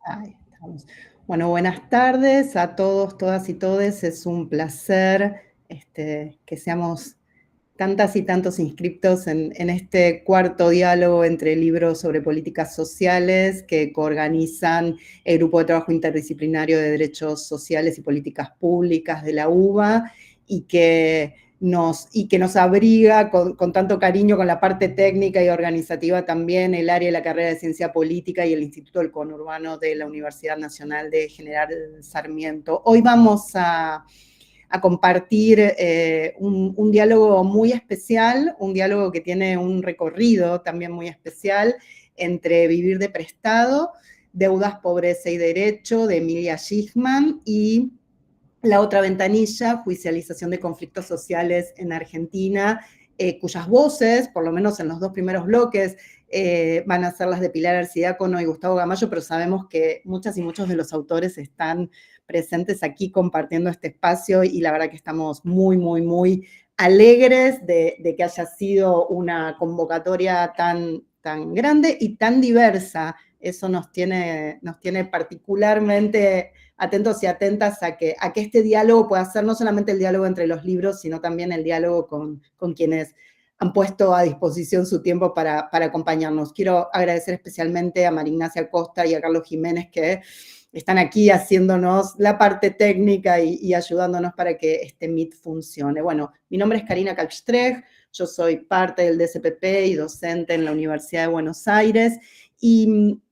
Ahí estamos. Bueno, buenas tardes a todos, todas y todes. Es un placer que seamos tantas y tantos inscriptos en este cuarto diálogo entre libros sobre políticas sociales que coorganizan el Grupo de Trabajo Interdisciplinario de Derechos Sociales y Políticas Públicas de la UBA y que nos abriga con tanto cariño con la parte técnica y organizativa también el área de la carrera de Ciencia Política y el Instituto del Conurbano de la Universidad Nacional de General Sarmiento. Hoy vamos a compartir un diálogo muy especial, un diálogo que tiene un recorrido también muy especial entre Vivir de Prestado, Deudas, Pobreza y Derecho, de Emilia Shishman, y La Otra Ventanilla, Judicialización de Conflictos Sociales en Argentina, cuyas voces, por lo menos en los dos primeros bloques, van a ser las de Pilar Arcidiácono y Gustavo Gamayo, pero sabemos que muchas y muchos de los autores están presentes aquí compartiendo este espacio y la verdad que estamos muy, muy, muy alegres de que haya sido una convocatoria tan grande y tan diversa. Eso nos tiene particularmente atentos y atentas a que este diálogo pueda ser no solamente el diálogo entre los libros, sino también el diálogo con quienes han puesto a disposición su tiempo para acompañarnos. Quiero agradecer especialmente a María Ignacia Costa y a Carlos Jiménez que están aquí haciéndonos la parte técnica y ayudándonos para que este Meet funcione. Bueno, mi nombre es Karina Kalkstrej, yo soy parte del DCPP y docente en la Universidad de Buenos Aires, y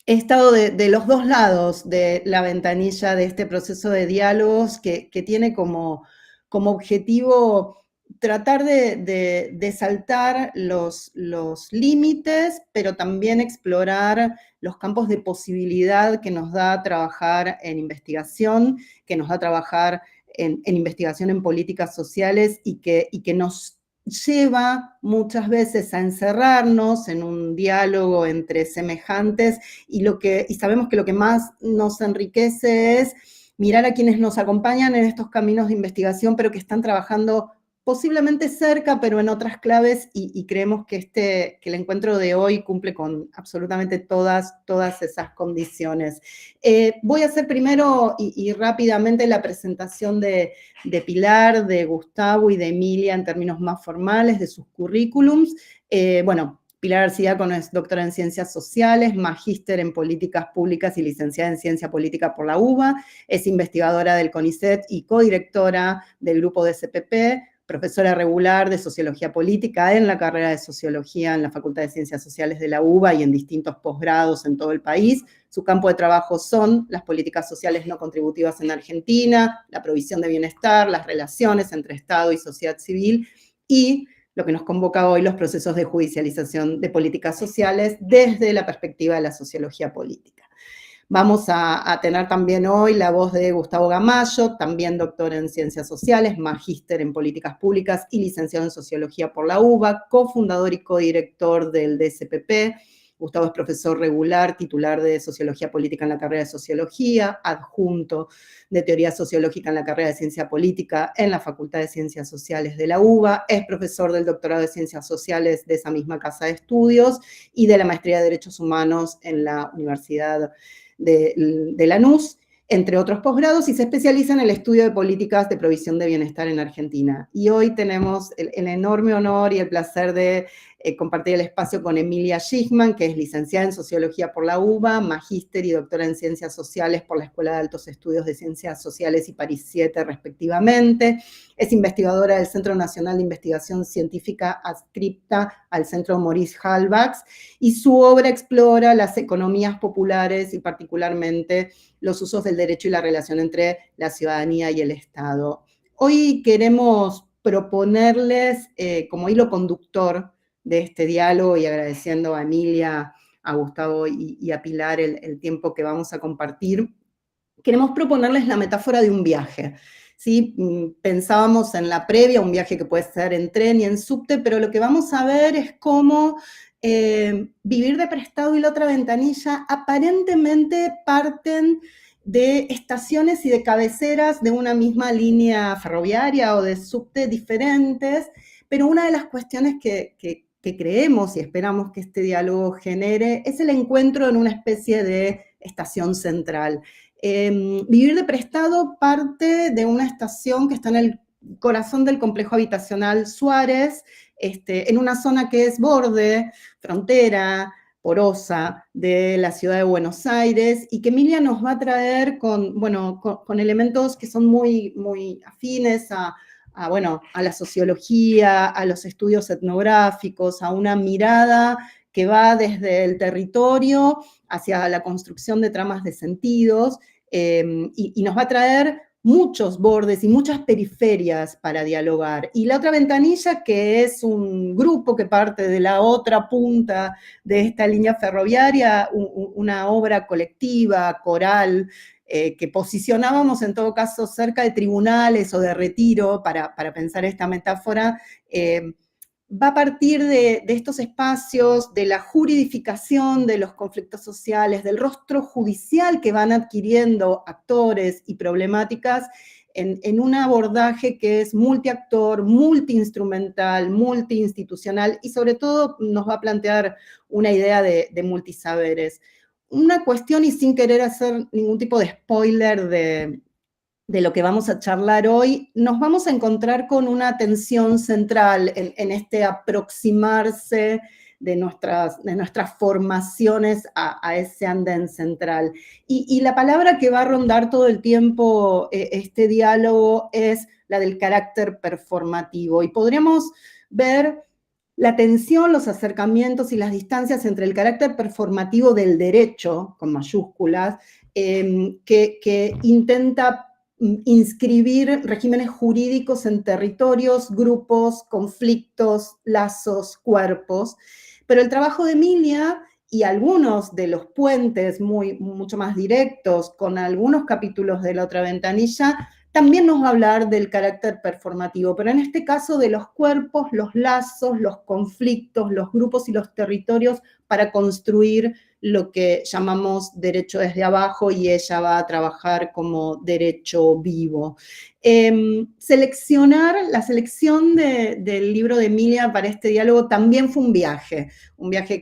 he estado de los dos lados de la ventanilla de este proceso de diálogos que tiene como objetivo tratar de saltar los límites, pero también explorar los campos de posibilidad que nos da trabajar en investigación, que nos da trabajar en investigación en políticas sociales y que nos lleva muchas veces a encerrarnos en un diálogo entre semejantes y sabemos que lo que más nos enriquece es mirar a quienes nos acompañan en estos caminos de investigación, pero que están trabajando posiblemente cerca, pero en otras claves, y creemos que el encuentro de hoy cumple con absolutamente todas esas condiciones. Voy a hacer primero y rápidamente la presentación de Pilar, de Gustavo y de Emilia en términos más formales de sus currículums. Bueno, Pilar Arcidiácono es doctora en Ciencias Sociales, magíster en Políticas Públicas y licenciada en Ciencia Política por la UBA, es investigadora del CONICET y codirectora del grupo de CPP, profesora regular de Sociología Política en la carrera de Sociología en la Facultad de Ciencias Sociales de la UBA y en distintos posgrados en todo el país. Su campo de trabajo son las políticas sociales no contributivas en Argentina, la provisión de bienestar, las relaciones entre Estado y sociedad civil y lo que nos convoca hoy, los procesos de judicialización de políticas sociales desde la perspectiva de la sociología política. Vamos a tener también hoy la voz de Gustavo Gamayo, también doctor en Ciencias Sociales, magíster en Políticas Públicas y licenciado en Sociología por la UBA, cofundador y codirector del DCPP. Gustavo es profesor regular, titular de Sociología Política en la carrera de Sociología, adjunto de Teoría Sociológica en la carrera de Ciencia Política en la Facultad de Ciencias Sociales de la UBA, es profesor del doctorado de Ciencias Sociales de esa misma casa de estudios y de la maestría de Derechos Humanos en la Universidad de Lanús, entre otros posgrados, y se especializa en el estudio de políticas de provisión de bienestar en Argentina. Y hoy tenemos el enorme honor y el placer de compartir el espacio con Emilia Shishman, que es licenciada en Sociología por la UBA, magíster y doctora en Ciencias Sociales por la Escuela de Altos Estudios de Ciencias Sociales y París 7, respectivamente. Es investigadora del Centro Nacional de Investigación Científica adscripta al Centro Maurice Halbach, y su obra explora las economías populares y particularmente los usos del derecho y la relación entre la ciudadanía y el Estado. Hoy queremos proponerles como hilo conductor de este diálogo, y agradeciendo a Emilia, a Gustavo y a Pilar el tiempo que vamos a compartir, queremos proponerles la metáfora de un viaje. ¿Sí? Pensábamos en la previa, un viaje que puede ser en tren y en subte, pero lo que vamos a ver es cómo Vivir de Prestado y La Otra Ventanilla aparentemente parten de estaciones y de cabeceras de una misma línea ferroviaria o de subte diferentes, pero una de las cuestiones que creemos y esperamos que este diálogo genere es el encuentro en una especie de estación central. Vivir de Prestado parte de una estación que está en el corazón del complejo habitacional Suárez, en una zona que es borde, frontera, porosa de la ciudad de Buenos Aires, y que Emilia nos va a traer con elementos que son muy, muy afines a la sociología, a los estudios etnográficos, a una mirada que va desde el territorio hacia la construcción de tramas de sentidos, y nos va a traer muchos bordes y muchas periferias para dialogar. Y La Otra Ventanilla, que es un grupo que parte de la otra punta de esta línea ferroviaria, una obra colectiva, coral, que posicionábamos en todo caso cerca de tribunales o de retiro, para pensar esta metáfora, va a partir de estos espacios, de la juridificación de los conflictos sociales, del rostro judicial que van adquiriendo actores y problemáticas en un abordaje que es multiactor, multiinstrumental, multiinstitucional, y sobre todo nos va a plantear una idea de multisaberes. Una cuestión, y sin querer hacer ningún tipo de spoiler de lo que vamos a charlar hoy, nos vamos a encontrar con una tensión central en este aproximarse de nuestras formaciones a ese andén central. Y la palabra que va a rondar todo el tiempo este diálogo es la del carácter performativo. Y podríamos ver la tensión, los acercamientos y las distancias entre el carácter performativo del derecho, con mayúsculas, que intenta inscribir regímenes jurídicos en territorios, grupos, conflictos, lazos, cuerpos. Pero el trabajo de Emilia y algunos de los puentes mucho más directos con algunos capítulos de La Otra Ventanilla también nos va a hablar del carácter performativo, pero en este caso de los cuerpos, los lazos, los conflictos, los grupos y los territorios para construir lo que llamamos derecho desde abajo, y ella va a trabajar como derecho vivo. La selección del libro de Emilia para este diálogo también fue un viaje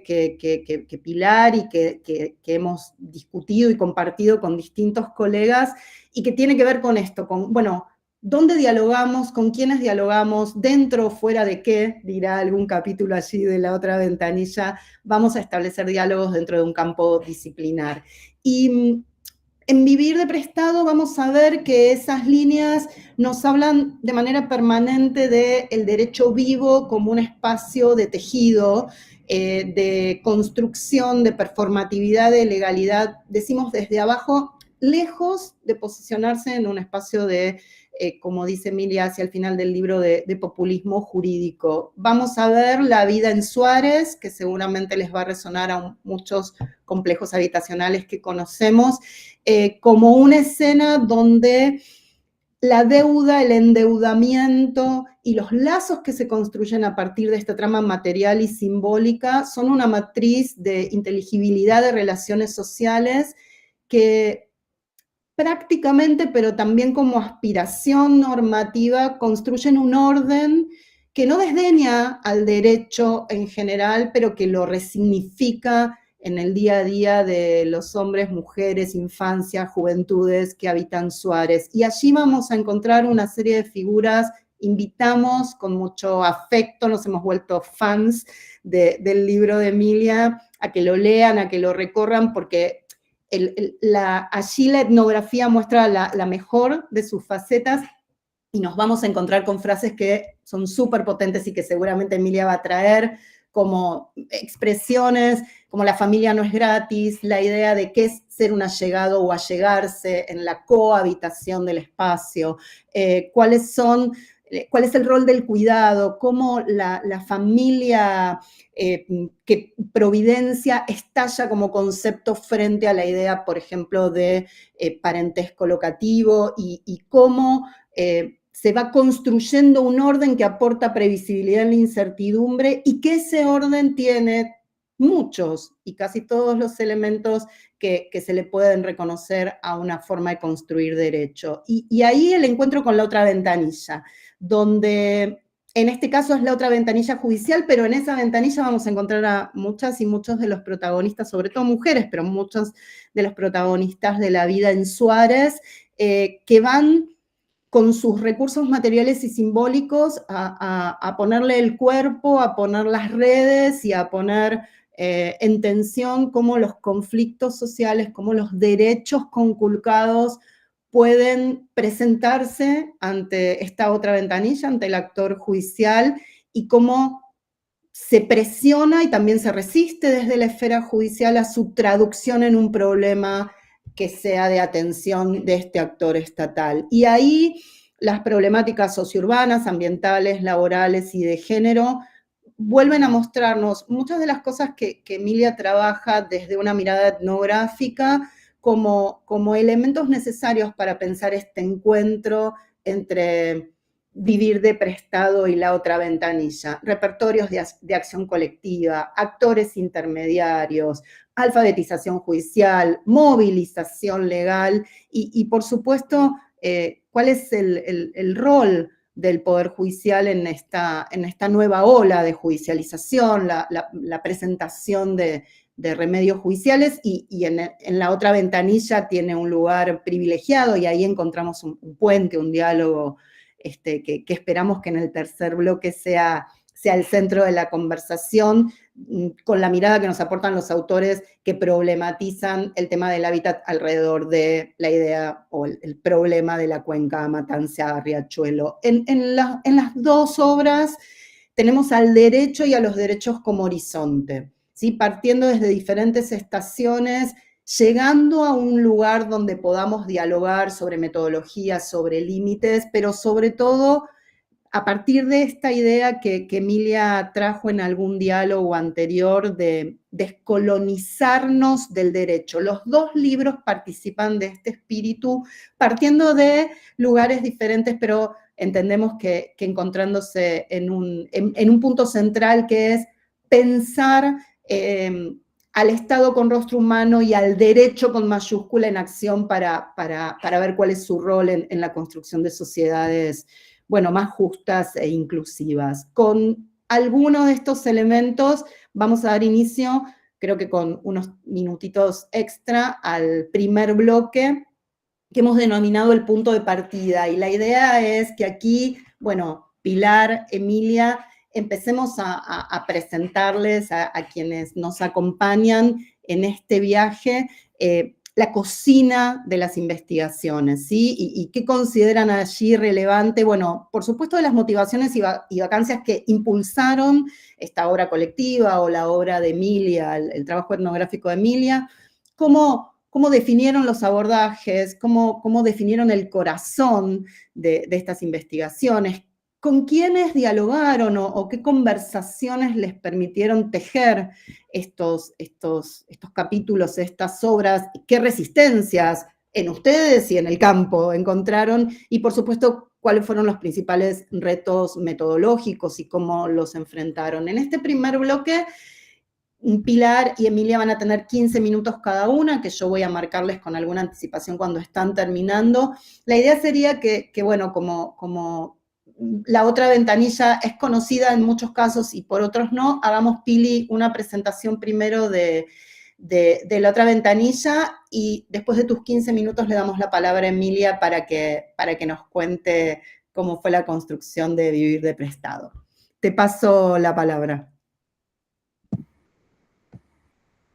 que Pilar y que hemos discutido y compartido con distintos colegas, y que tiene que ver con esto, ¿dónde dialogamos? ¿Con quiénes dialogamos? ¿Dentro o fuera de qué? Dirá algún capítulo allí de La Otra Ventanilla. Vamos a establecer diálogos dentro de un campo disciplinar. Y en Vivir de Prestado vamos a ver que esas líneas nos hablan de manera permanente del derecho vivo como un espacio de tejido, de construcción, de performatividad, de legalidad, decimos desde abajo, lejos de posicionarse en un espacio de, como dice Emilia hacia el final del libro, de populismo jurídico. Vamos a ver la vida en Suárez, que seguramente les va a resonar a muchos complejos habitacionales que conocemos, como una escena donde la deuda, el endeudamiento y los lazos que se construyen a partir de esta trama material y simbólica son una matriz de inteligibilidad de relaciones sociales que prácticamente, pero también como aspiración normativa, construyen un orden que no desdeña al derecho en general, pero que lo resignifica en el día a día de los hombres, mujeres, infancias, juventudes que habitan Suárez. Y allí vamos a encontrar una serie de figuras. Invitamos con mucho afecto, nos hemos vuelto fans del libro de Emilia, a que lo lean, a que lo recorran, porque allí la etnografía muestra la mejor de sus facetas, y nos vamos a encontrar con frases que son súper potentes y que seguramente Emilia va a traer, como expresiones como la familia no es gratis, la idea de qué es ser un allegado o allegarse en la cohabitación del espacio, cuál es el rol del cuidado, cómo la familia que Providencia estalla como concepto frente a la idea, por ejemplo, de parentesco locativo, y cómo se va construyendo un orden que aporta previsibilidad en la incertidumbre, y que ese orden tiene muchos y casi todos los elementos que se le pueden reconocer a una forma de construir derecho. Y ahí el encuentro con La Otra Ventanilla, donde En este caso es la otra ventanilla judicial, pero en esa ventanilla vamos a encontrar a muchas y muchos de los protagonistas, sobre todo mujeres, pero muchos de los protagonistas de la vida en Suárez, que van con sus recursos materiales y simbólicos a ponerle el cuerpo, a poner las redes y a poner en tensión cómo los conflictos sociales, cómo los derechos conculcados pueden presentarse ante esta otra ventanilla, ante el actor judicial, y cómo se presiona y también se resiste desde la esfera judicial a su traducción en un problema que sea de atención de este actor estatal. Y ahí las problemáticas sociourbanas, ambientales, laborales y de género vuelven a mostrarnos muchas de las cosas que Emilia trabaja desde una mirada etnográfica como elementos necesarios para pensar este encuentro entre vivir de prestado y la otra ventanilla, repertorios de acción colectiva, actores intermediarios, alfabetización judicial, movilización legal y por supuesto, cuál es el rol del Poder Judicial en esta nueva ola de judicialización, la presentación de remedios judiciales y en la otra ventanilla tiene un lugar privilegiado y ahí encontramos un puente, un diálogo que esperamos que en el tercer bloque sea el centro de la conversación, con la mirada que nos aportan los autores que problematizan el tema del hábitat alrededor de la idea o el problema de la cuenca Matanza-Riachuelo. En las dos obras tenemos al derecho y a los derechos como horizonte, ¿sí? Partiendo desde diferentes estaciones, llegando a un lugar donde podamos dialogar sobre metodologías, sobre límites, pero sobre todo a partir de esta idea que Emilia trajo en algún diálogo anterior de descolonizarnos del derecho. Los dos libros participan de este espíritu, partiendo de lugares diferentes, pero entendemos que encontrándose en un punto central que es pensar al Estado con rostro humano y al derecho con mayúscula en acción para ver cuál es su rol en la construcción de sociedades, bueno, más justas e inclusivas. Con algunos de estos elementos vamos a dar inicio, creo que con unos minutitos extra, al primer bloque que hemos denominado el punto de partida. Y la idea es que aquí, bueno, Pilar, Emilia, empecemos a presentarles a quienes nos acompañan en este viaje la cocina de las investigaciones, ¿sí? Y qué consideran allí relevante. Bueno, por supuesto, de las motivaciones y vacancias que impulsaron esta obra colectiva o la obra de Emilia, el trabajo etnográfico de Emilia, cómo definieron los abordajes, cómo definieron el corazón de estas investigaciones, con quiénes dialogaron o qué conversaciones les permitieron tejer estos capítulos, estas obras, qué resistencias en ustedes y en el campo encontraron, y por supuesto, cuáles fueron los principales retos metodológicos y cómo los enfrentaron. En este primer bloque, Pilar y Emilia van a tener 15 minutos cada una, que yo voy a marcarles con alguna anticipación cuando están terminando. La idea sería que bueno, como la otra ventanilla es conocida en muchos casos y por otros no, hagamos, Pili, una presentación primero de la otra ventanilla y después de tus 15 minutos le damos la palabra a Emilia para que nos cuente cómo fue la construcción de Vivir de Prestado. Te paso la palabra.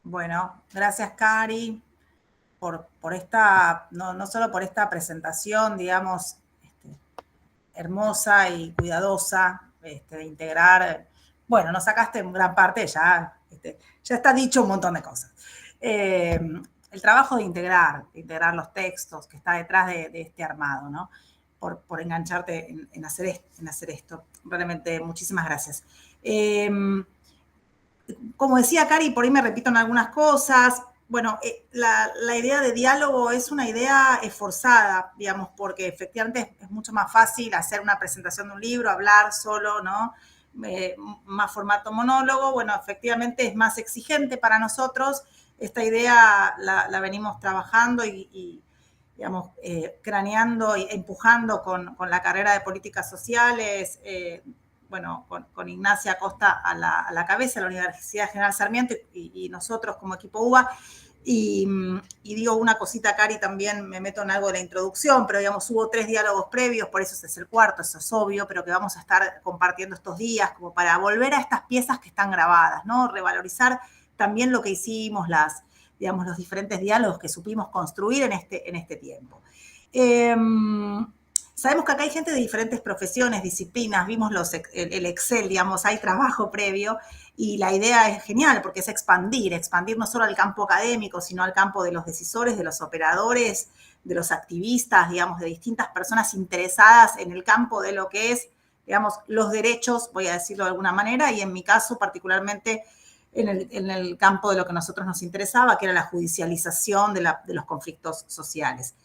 Bueno, gracias, Cari, por esta, no solo por esta presentación, digamos, hermosa y cuidadosa, de integrar. Bueno, nos sacaste en gran parte, ya está dicho un montón de cosas. El trabajo de integrar los textos que está detrás de este armado, ¿no? Por engancharte en hacer esto. Realmente, muchísimas gracias. Como decía Cari, por ahí me repito en algunas cosas. Bueno, la idea de diálogo es una idea esforzada, digamos, porque efectivamente es mucho más fácil hacer una presentación de un libro, hablar solo, ¿no? Más formato monólogo. Bueno, efectivamente es más exigente para nosotros. Esta idea la venimos trabajando y digamos, craneando e empujando con la carrera de políticas sociales bueno, con Ignacia Acosta a la cabeza de la Universidad General Sarmiento y nosotros como equipo UBA. Y digo una cosita, Cari, también me meto en algo de la introducción, pero digamos, hubo 3 diálogos previos, por eso ese es el cuarto, eso es obvio, pero que vamos a estar compartiendo estos días como para volver a estas piezas que están grabadas, ¿no? Revalorizar también lo que hicimos, digamos, los diferentes diálogos que supimos construir en este tiempo. Sabemos que acá hay gente de diferentes profesiones, disciplinas, vimos el Excel, digamos, hay trabajo previo, y la idea es genial porque es expandir no solo al campo académico, sino al campo de los decisores, de los operadores, de los activistas, digamos, de distintas personas interesadas en el campo de lo que es, digamos, los derechos, voy a decirlo de alguna manera, y en mi caso particularmente en el campo de lo que a nosotros nos interesaba, que era la judicialización de los conflictos sociales.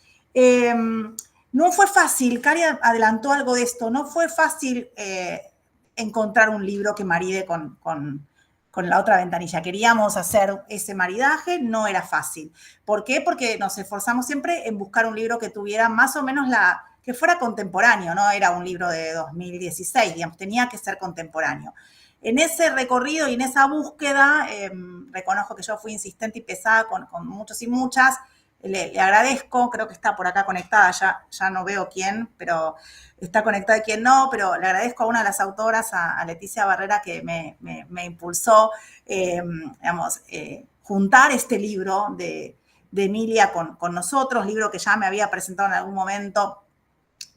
No fue fácil, Cari adelantó algo de esto, no fue fácil encontrar un libro que maride con la otra ventanilla. Queríamos hacer ese maridaje, no era fácil. ¿Por qué? Porque nos esforzamos siempre en buscar un libro que tuviera más o menos que fuera contemporáneo, no era un libro de 2016, digamos, tenía que ser contemporáneo. En ese recorrido y en esa búsqueda, reconozco que yo fui insistente y pesada con muchos y muchas. Le agradezco, creo que está por acá conectada, ya no veo quién, pero está conectada y quién no, pero le agradezco a una de las autoras, a Leticia Barrera, que me impulsó, digamos, juntar este libro de Emilia con nosotros, libro que ya me había presentado en algún momento,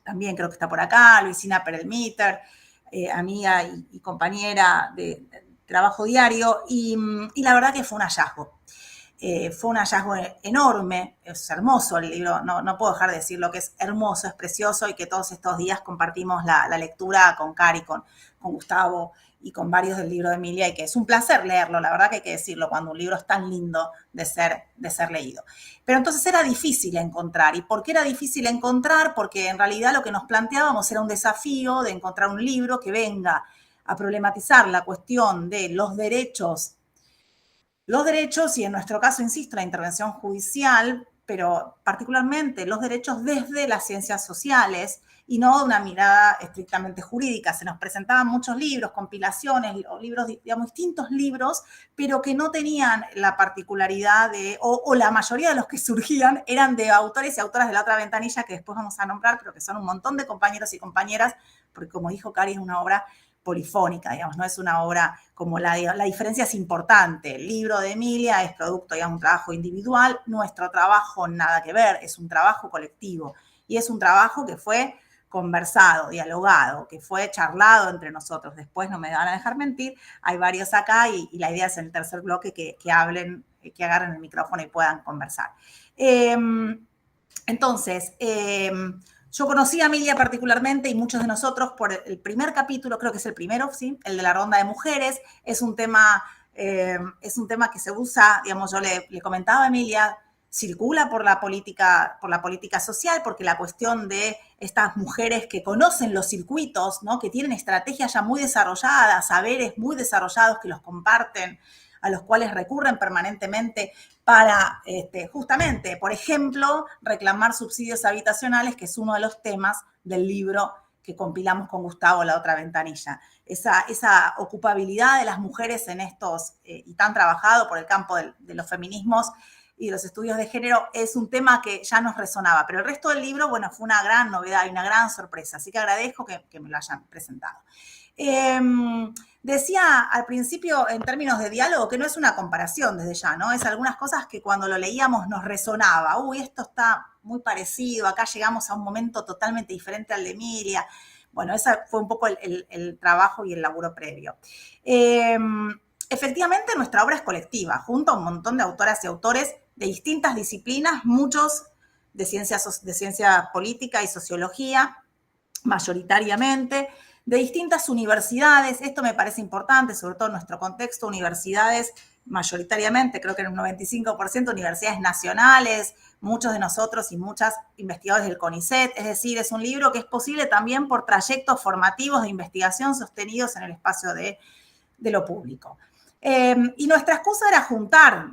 también creo que está por acá, Luisina Perelmiter, amiga y compañera de trabajo diario, y la verdad que fue un hallazgo. Fue un hallazgo enorme, es hermoso el libro, no puedo dejar de decir lo que es hermoso, es precioso, y que todos estos días compartimos la lectura con Cari, con Gustavo y con varios del libro de Emilia, y que es un placer leerlo, la verdad que hay que decirlo, cuando un libro es tan lindo de ser leído. Pero entonces era difícil encontrar. ¿Y por qué era difícil encontrar? Porque en realidad lo que nos planteábamos era un desafío de encontrar un libro que venga a problematizar la cuestión de los derechos y en nuestro caso, insisto, la intervención judicial, pero particularmente los derechos desde las ciencias sociales y no de una mirada estrictamente jurídica. Se nos presentaban muchos libros, compilaciones o libros, digamos, distintos libros, pero que no tenían la particularidad o la mayoría de los que surgían eran de autores y autoras de la otra ventanilla que después vamos a nombrar, pero que son un montón de compañeros y compañeras, porque como dijo Cari, es una obra polifónica, digamos, no es una obra como la diferencia es importante. El libro de Emilia es producto de un trabajo individual, nuestro trabajo nada que ver, es un trabajo colectivo y es un trabajo que fue conversado, dialogado, que fue charlado entre nosotros. Después no me van a dejar mentir, hay varios acá y la idea es en el tercer bloque que hablen, que agarren el micrófono y puedan conversar. Entonces, yo conocí a Emilia particularmente y muchos de nosotros por el primer capítulo, creo que es el primero, ¿sí? El de la ronda de mujeres. Es un tema que se usa, digamos, yo le comentaba a Emilia, circula por la política social, porque la cuestión de estas mujeres que conocen los circuitos, ¿no? Que tienen estrategias ya muy desarrolladas, saberes muy desarrollados que los comparten, a los cuales recurren permanentemente para, justamente, por ejemplo, reclamar subsidios habitacionales, que es uno de los temas del libro que compilamos con Gustavo, La Otra Ventanilla. Esa ocupabilidad de las mujeres en estos, y tan trabajado por el campo de los feminismos y los estudios de género, es un tema que ya nos resonaba. Pero el resto del libro, bueno, fue una gran novedad y una gran sorpresa. Así que agradezco que me lo hayan presentado. Decía al principio, en términos de diálogo, que no es una comparación desde ya, ¿no? Es algunas cosas que cuando lo leíamos nos resonaba. Uy, esto está muy parecido, acá llegamos a un momento totalmente diferente al de Emilia. Bueno, ese fue un poco el trabajo y el laburo previo. Efectivamente, nuestra obra es colectiva, junto a un montón de autoras y autores de distintas disciplinas, muchos de ciencia política y sociología, mayoritariamente, de distintas universidades. Esto me parece importante, sobre todo en nuestro contexto, universidades mayoritariamente, creo que en un 95%, universidades nacionales, muchos de nosotros y muchas investigadores del CONICET. Es decir, es un libro que es posible también por trayectos formativos de investigación sostenidos en el espacio de lo público. Y nuestra excusa era juntar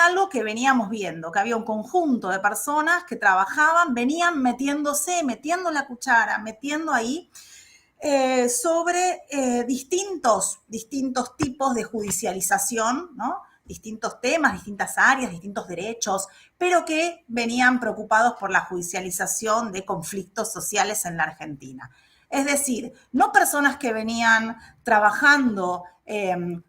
algo que veníamos viendo, que había un conjunto de personas que trabajaban, venían metiendo la cuchara, metiendo ahí sobre distintos tipos de judicialización, ¿no? Distintos temas, distintas áreas, distintos derechos, pero que venían preocupados por la judicialización de conflictos sociales en la Argentina. Es decir, no personas que venían trabajando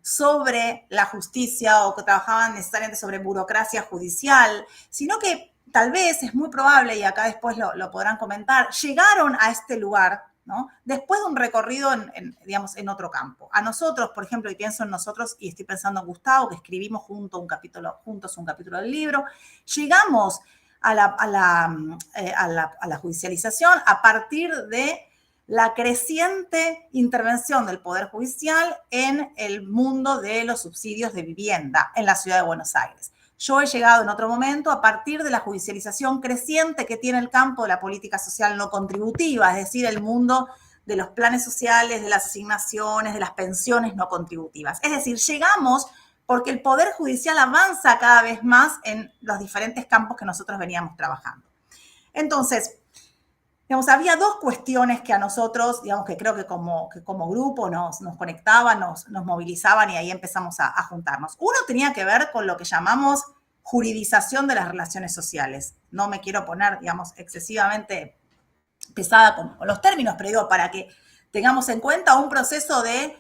sobre la justicia o que trabajaban necesariamente sobre burocracia judicial, sino que tal vez es muy probable, y acá después lo podrán comentar, llegaron a este lugar, ¿no? Después de un recorrido digamos, en otro campo. A nosotros, por ejemplo, y pienso en nosotros, y estoy pensando en Gustavo, que escribimos juntos un capítulo del libro, llegamos a la judicialización a partir de la creciente intervención del Poder Judicial en el mundo de los subsidios de vivienda en la ciudad de Buenos Aires. Yo he llegado en otro momento a partir de la judicialización creciente que tiene el campo de la política social no contributiva, es decir, el mundo de los planes sociales, de las asignaciones, de las pensiones no contributivas. Es decir, llegamos porque el Poder Judicial avanza cada vez más en los diferentes campos que nosotros veníamos trabajando. Entonces, digamos, había dos cuestiones que a nosotros, digamos, que creo que como grupo nos conectaban, nos movilizaban y ahí empezamos a juntarnos. Uno tenía que ver con lo que llamamos juridización de las relaciones sociales. No me quiero poner, digamos, excesivamente pesada con los términos, pero digo, para que tengamos en cuenta un proceso de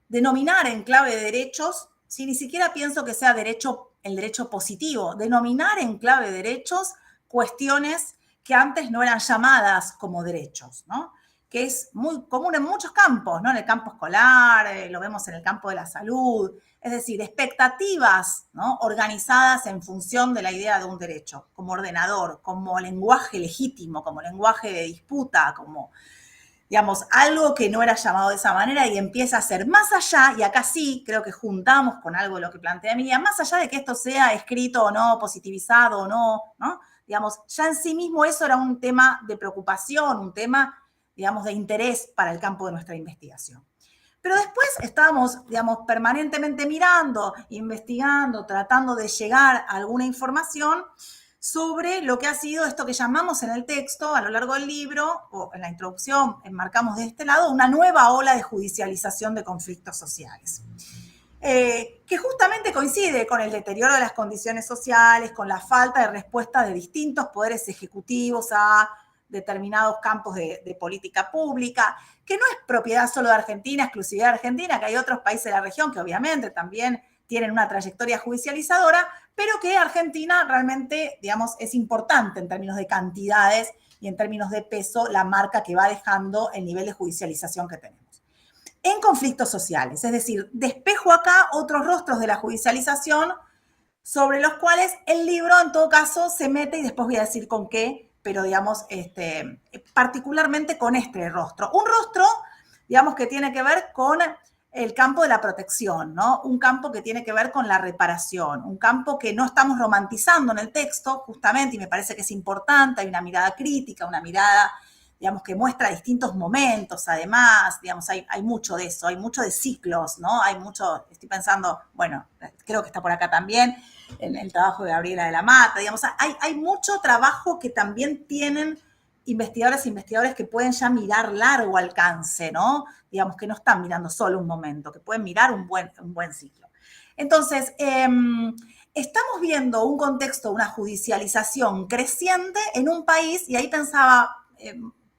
denominar en clave de derechos, si ni siquiera pienso que sea el derecho positivo, denominar en clave de derechos cuestiones que antes no eran llamadas como derechos, ¿no? Que es muy común en muchos campos, ¿no? En el campo escolar, lo vemos en el campo de la salud, es decir, expectativas, ¿no? Organizadas en función de la idea de un derecho, como ordenador, como lenguaje legítimo, como lenguaje de disputa, como, digamos, algo que no era llamado de esa manera y empieza a ser más allá, y acá sí creo que juntamos con algo de lo que plantea Emilia, más allá de que esto sea escrito o no, positivizado o no, ¿no? Digamos, ya en sí mismo eso era un tema de preocupación, un tema, digamos, de interés para el campo de nuestra investigación. Pero después estábamos, digamos, permanentemente mirando, investigando, tratando de llegar a alguna información sobre lo que ha sido esto que llamamos en el texto, a lo largo del libro, o en la introducción, enmarcamos de este lado, una nueva ola de judicialización de conflictos sociales. Que justamente coincide con el deterioro de las condiciones sociales, con la falta de respuesta de distintos poderes ejecutivos a determinados campos de política pública, que no es propiedad solo de Argentina, exclusividad de Argentina, que hay otros países de la región que obviamente también tienen una trayectoria judicializadora, pero que Argentina realmente, digamos, es importante en términos de cantidades y en términos de peso la marca que va dejando el nivel de judicialización que tenemos. En conflictos sociales, es decir, despejo acá otros rostros de la judicialización sobre los cuales el libro en todo caso se mete y después voy a decir con qué, pero digamos, particularmente con este rostro. Un rostro, digamos, que tiene que ver con el campo de la protección, ¿no? Un campo que tiene que ver con la reparación, un campo que no estamos romantizando en el texto, justamente, y me parece que es importante, hay una mirada crítica, una mirada, digamos, que muestra distintos momentos, además, digamos, hay mucho de eso, hay mucho de ciclos, ¿no? Hay mucho, estoy pensando, bueno, creo que está por acá también, en el trabajo de Gabriela de la Mata, digamos, hay mucho trabajo que también tienen investigadores e investigadores que pueden ya mirar largo alcance, ¿no? Digamos, que no están mirando solo un momento, que pueden mirar un buen ciclo. Entonces, estamos viendo un contexto, una judicialización creciente en un país, y ahí pensaba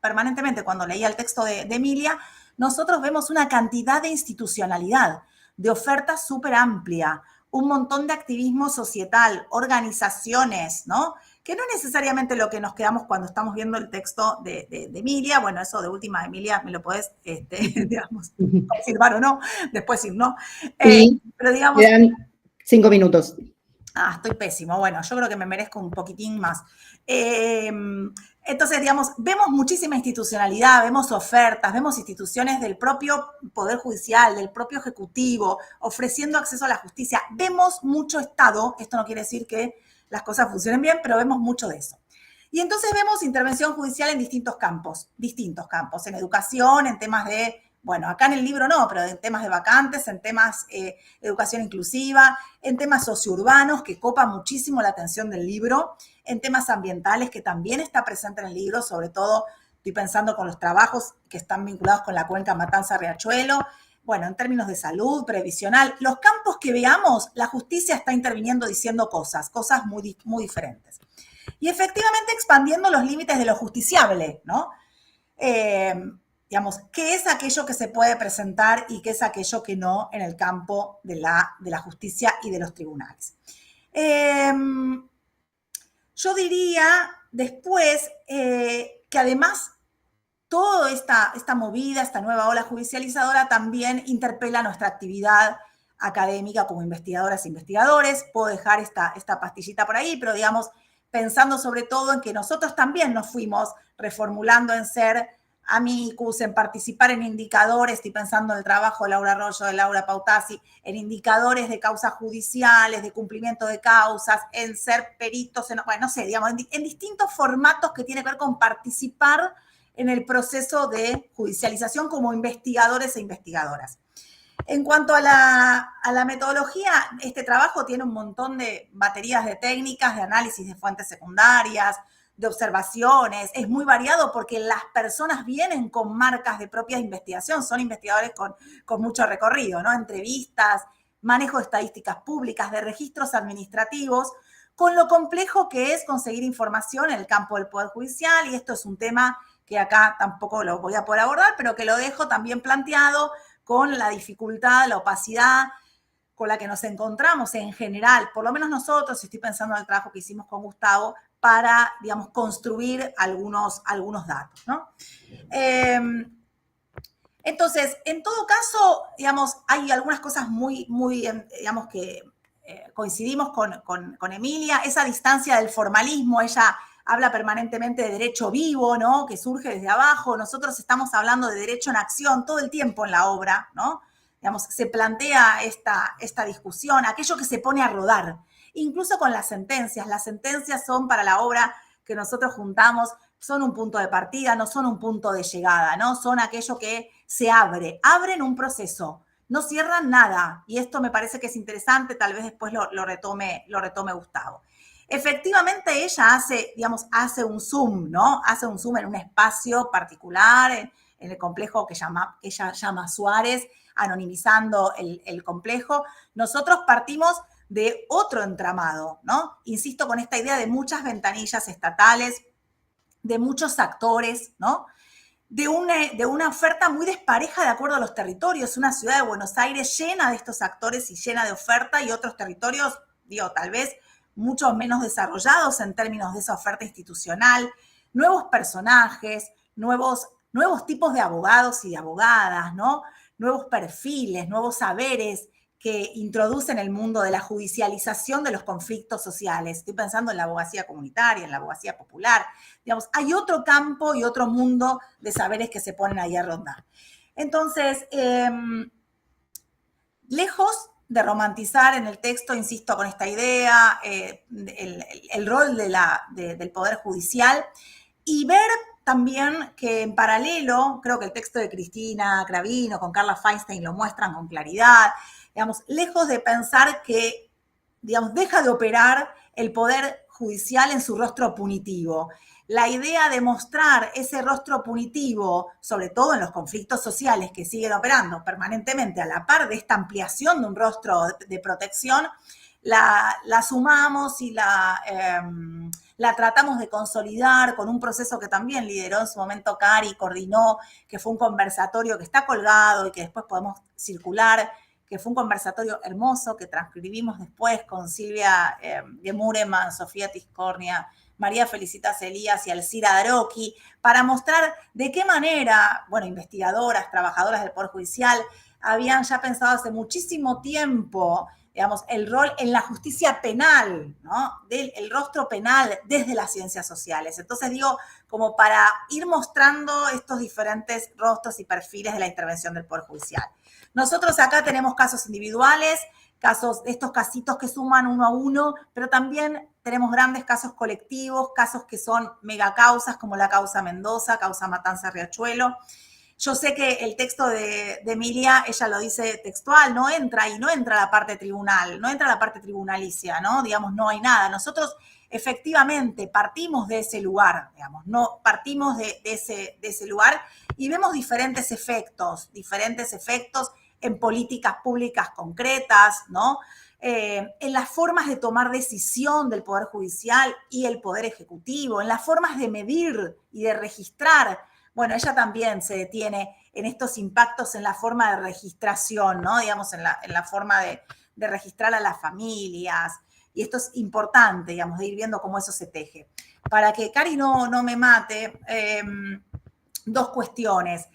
permanentemente cuando leía el texto de Emilia, nosotros vemos una cantidad de institucionalidad, de oferta súper amplia, un montón de activismo societal, organizaciones, ¿no? Que no es necesariamente lo que nos quedamos cuando estamos viendo el texto de Emilia. Bueno, eso de última, Emilia, me lo podés, digamos, confirmar o no, después sí, ¿no? Sí, pero digamos... quedan 5 minutos. Ah, estoy pésimo. Bueno, yo creo que me merezco un poquitín más. Entonces, digamos, vemos muchísima institucionalidad, vemos ofertas, vemos instituciones del propio Poder Judicial, del propio Ejecutivo, ofreciendo acceso a la justicia. Vemos mucho Estado, esto no quiere decir que las cosas funcionen bien, pero vemos mucho de eso. Y entonces vemos intervención judicial en distintos campos, en educación, en temas de, bueno, acá en el libro no, pero en temas de vacantes, en temas de educación inclusiva, en temas sociourbanos, que copa muchísimo la atención del libro, en temas ambientales, que también está presente en el libro, sobre todo estoy pensando con los trabajos que están vinculados con la cuenca Matanza-Riachuelo, bueno, en términos de salud, previsional, los campos que veamos, la justicia está interviniendo diciendo cosas muy, muy diferentes. Y efectivamente expandiendo los límites de lo justiciable, ¿no? Digamos, ¿qué es aquello que se puede presentar y qué es aquello que no en el campo de la justicia y de los tribunales? Yo diría después que además toda esta movida, esta nueva ola judicializadora también interpela nuestra actividad académica como investigadoras e investigadores. Puedo dejar esta pastillita por ahí, pero digamos, pensando sobre todo en que nosotros también nos fuimos reformulando en ser amicus, en participar en indicadores, estoy pensando en el trabajo de Laura Arroyo, de Laura Pautasi, en indicadores de causas judiciales, de cumplimiento de causas, en ser peritos, bueno, no sé, digamos, en distintos formatos que tienen que ver con participar en el proceso de judicialización como investigadores e investigadoras. En cuanto a la metodología, este trabajo tiene un montón de baterías de técnicas, de análisis de fuentes secundarias, de observaciones. Es muy variado porque las personas vienen con marcas de propia investigación, son investigadores con mucho recorrido, ¿no? Entrevistas, manejo de estadísticas públicas, de registros administrativos, con lo complejo que es conseguir información en el campo del Poder Judicial, y esto es un tema que acá tampoco lo voy a poder abordar, pero que lo dejo también planteado con la dificultad, la opacidad con la que nos encontramos en general, por lo menos nosotros, estoy pensando en el trabajo que hicimos con Gustavo, para, digamos, construir algunos datos, ¿no? Entonces, en todo caso, digamos, hay algunas cosas muy, digamos, que coincidimos con Emilia, esa distancia del formalismo, ella habla permanentemente de derecho vivo, ¿no? Que surge desde abajo. Nosotros estamos hablando de derecho en acción todo el tiempo en la obra, ¿no? Digamos, se plantea esta discusión, aquello que se pone a rodar, incluso con las sentencias. Las sentencias son para la obra que nosotros juntamos, son un punto de partida, no son un punto de llegada, ¿no? Son aquello que se abren un proceso, no cierran nada. Y esto me parece que es interesante, tal vez después lo retome Gustavo. Efectivamente, ella hace un zoom, ¿no? Hace un zoom en un espacio particular, en el complejo que ella llama Suárez, anonimizando el complejo. Nosotros partimos de otro entramado, ¿no? Insisto con esta idea de muchas ventanillas estatales, de muchos actores, ¿no? De una oferta muy despareja de acuerdo a los territorios. Una ciudad de Buenos Aires llena de estos actores y llena de oferta, y otros territorios, tal vez mucho menos desarrollados en términos de esa oferta institucional, nuevos personajes, nuevos tipos de abogados y de abogadas, ¿no? Nuevos perfiles, nuevos saberes que introducen el mundo de la judicialización de los conflictos sociales. Estoy pensando en la abogacía comunitaria, en la abogacía popular. Digamos, hay otro campo y otro mundo de saberes que se ponen ahí a rondar. Entonces, lejos de romantizar en el texto, insisto con esta idea, el rol del Poder Judicial, y ver también que en paralelo, creo que el texto de Cristina Cravino con Carla Feinstein lo muestran con claridad, digamos, lejos de pensar que, digamos, deja de operar el Poder Judicial en su rostro punitivo. La idea de mostrar ese rostro punitivo, sobre todo en los conflictos sociales que siguen operando permanentemente a la par de esta ampliación de un rostro de protección, la sumamos y la tratamos de consolidar con un proceso que también lideró en su momento Cari, coordinó, que fue un conversatorio que está colgado y que después podemos circular, que fue un conversatorio hermoso que transcribimos después con Silvia Gemureman, Sofía Tiscornia, María Felicitas Elías y Alcira Daroqui, para mostrar de qué manera, bueno, investigadoras, trabajadoras del Poder Judicial, habían ya pensado hace muchísimo tiempo, digamos, el rol en la justicia penal, ¿no? El rostro penal desde las ciencias sociales. Entonces digo, como para ir mostrando estos diferentes rostros y perfiles de la intervención del Poder Judicial. Nosotros acá tenemos casos individuales, estos casitos que suman uno a uno, pero también tenemos grandes casos colectivos, casos que son megacausas como la causa Mendoza, causa Matanza-Riachuelo. Yo sé que el texto de Emilia, ella lo dice textual, no entra la parte tribunal, no entra la parte tribunalicia, ¿no? Digamos, no hay nada. Nosotros efectivamente partimos de ese lugar, digamos, no partimos de ese lugar y vemos diferentes efectos en políticas públicas concretas, ¿no? En las formas de tomar decisión del Poder Judicial y el Poder Ejecutivo, en las formas de medir y de registrar. Bueno, ella también se detiene en estos impactos en la forma de registración, ¿no? Digamos, en la forma de registrar a las familias. Y esto es importante, digamos, de ir viendo cómo eso se teje. Para que Cari no me mate, dos cuestiones.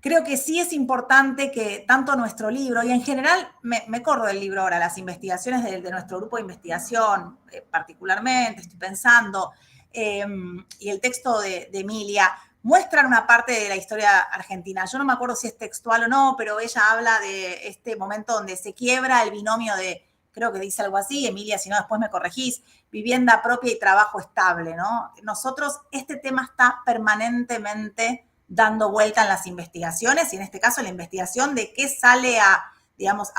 Creo que sí es importante que tanto nuestro libro, y en general me corro del libro ahora, las investigaciones de nuestro grupo de investigación, particularmente, estoy pensando, y el texto de Emilia, muestran una parte de la historia argentina. Yo no me acuerdo si es textual o no, pero ella habla de este momento donde se quiebra el binomio de, creo que dice algo así, Emilia, si no después me corregís, vivienda propia y trabajo estable, ¿no? Nosotros, este tema está permanentemente dando vuelta en las investigaciones y en este caso la investigación de qué sale a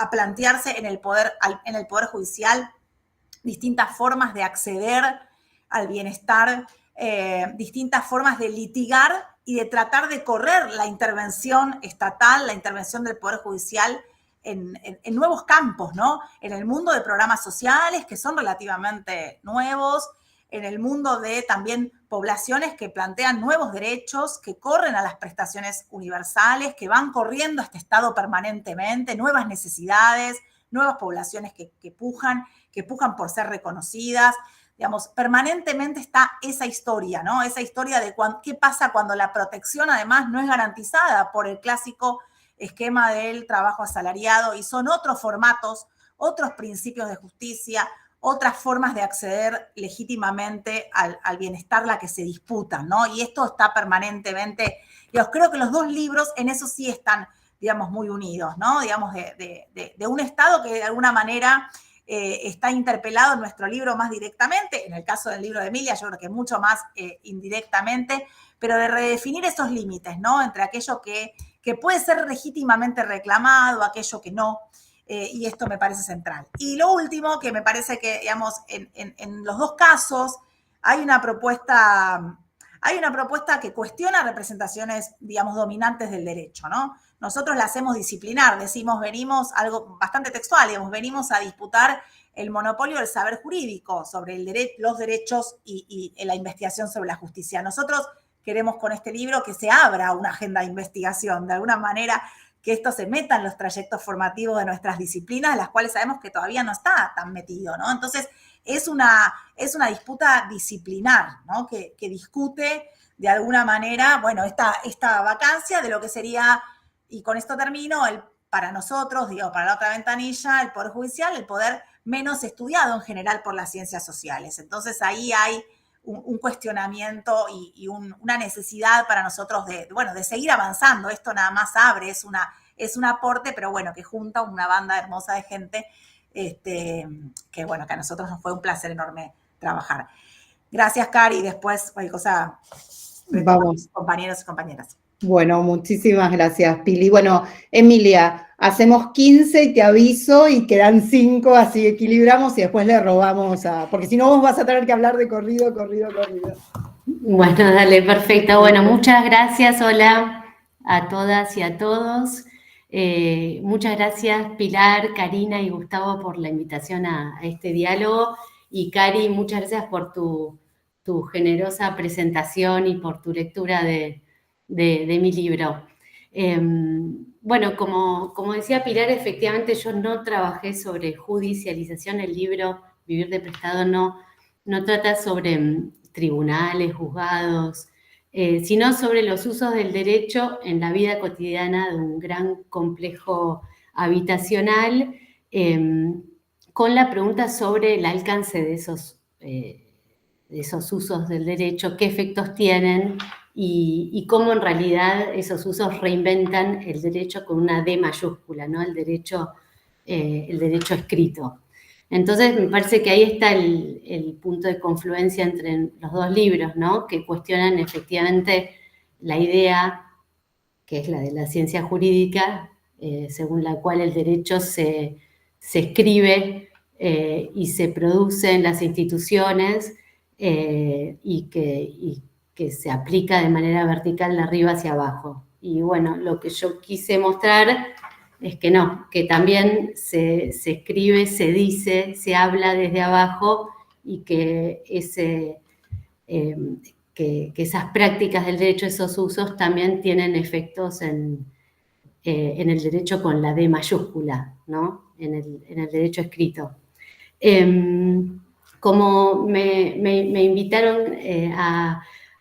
plantearse en el Poder Judicial, distintas formas de acceder al bienestar, distintas formas de litigar y de tratar de correr la intervención estatal, la intervención del Poder Judicial en nuevos campos, ¿no? En el mundo de programas sociales que son relativamente nuevos, en el mundo de también poblaciones que plantean nuevos derechos, que corren a las prestaciones universales, que van corriendo a este estado permanentemente, nuevas necesidades, nuevas poblaciones que pujan por ser reconocidas. Digamos, permanentemente está esa historia, ¿no? Esa historia de qué pasa cuando la protección además no es garantizada por el clásico esquema del trabajo asalariado y son otros formatos, otros principios de justicia, otras formas de acceder legítimamente al bienestar la que se disputan, ¿no? Y esto está permanentemente, creo que los dos libros en eso sí están, digamos, muy unidos, ¿no? Digamos, de un Estado que de alguna manera está interpelado en nuestro libro más directamente, en el caso del libro de Emilia yo creo que mucho más indirectamente, pero de redefinir esos límites, ¿no? Entre aquello que puede ser legítimamente reclamado, aquello que no, y esto me parece central. Y lo último, que me parece que, digamos, en los dos casos hay una propuesta que cuestiona representaciones, digamos, dominantes del derecho, ¿no? Nosotros la hacemos disciplinar, decimos, venimos, algo bastante textual, digamos, venimos a disputar el monopolio del saber jurídico sobre los derechos y la investigación sobre la justicia. Nosotros queremos con este libro que se abra una agenda de investigación, de alguna manera que esto se meta en los trayectos formativos de nuestras disciplinas, las cuales sabemos que todavía no está tan metido, ¿no? Entonces, es una disputa disciplinar, ¿no? Que discute de alguna manera, bueno, esta vacancia de lo que sería, y con esto termino, para nosotros, digo, para la otra ventanilla, el Poder Judicial, el poder menos estudiado en general por las ciencias sociales. Entonces, ahí hay un cuestionamiento y una necesidad para nosotros de seguir avanzando. Esto nada más abre, es un aporte, pero bueno, que junta una banda hermosa de gente que bueno, que a nosotros nos fue un placer enorme trabajar. Gracias, Cari. Después, cualquier cosa, vamos, compañeros y compañeras. Bueno, muchísimas gracias, Pili. Bueno, Emilia, hacemos 15 y te aviso y quedan 5, así equilibramos y después le robamos porque si no vos vas a tener que hablar de corrido. Bueno, dale, perfecto. Bueno, muchas gracias, hola a todas y a todos. Muchas gracias, Pilar, Karina y Gustavo, por la invitación a este diálogo. Y Cari, muchas gracias por tu generosa presentación y por tu lectura de mi libro. Bueno, como decía Pilar, efectivamente yo no trabajé sobre judicialización. El libro Vivir de Prestado no trata sobre tribunales, juzgados, sino sobre los usos del derecho en la vida cotidiana de un gran complejo habitacional, con la pregunta sobre el alcance de esos usos del derecho, qué efectos tienen y cómo en realidad esos usos reinventan el derecho con una D mayúscula, ¿no? El derecho escrito. Entonces, me parece que ahí está el punto de confluencia entre los dos libros, ¿no? Que cuestionan efectivamente la idea, que es la de la ciencia jurídica, según la cual el derecho se escribe y se produce en las instituciones y que se aplica de manera vertical de arriba hacia abajo. Y bueno, lo que yo quise mostrar es que no, que también se escribe, se dice, se habla desde abajo y que esas prácticas del derecho, esos usos, también tienen efectos en el derecho con la D mayúscula, ¿no? En el derecho escrito. Como me invitaron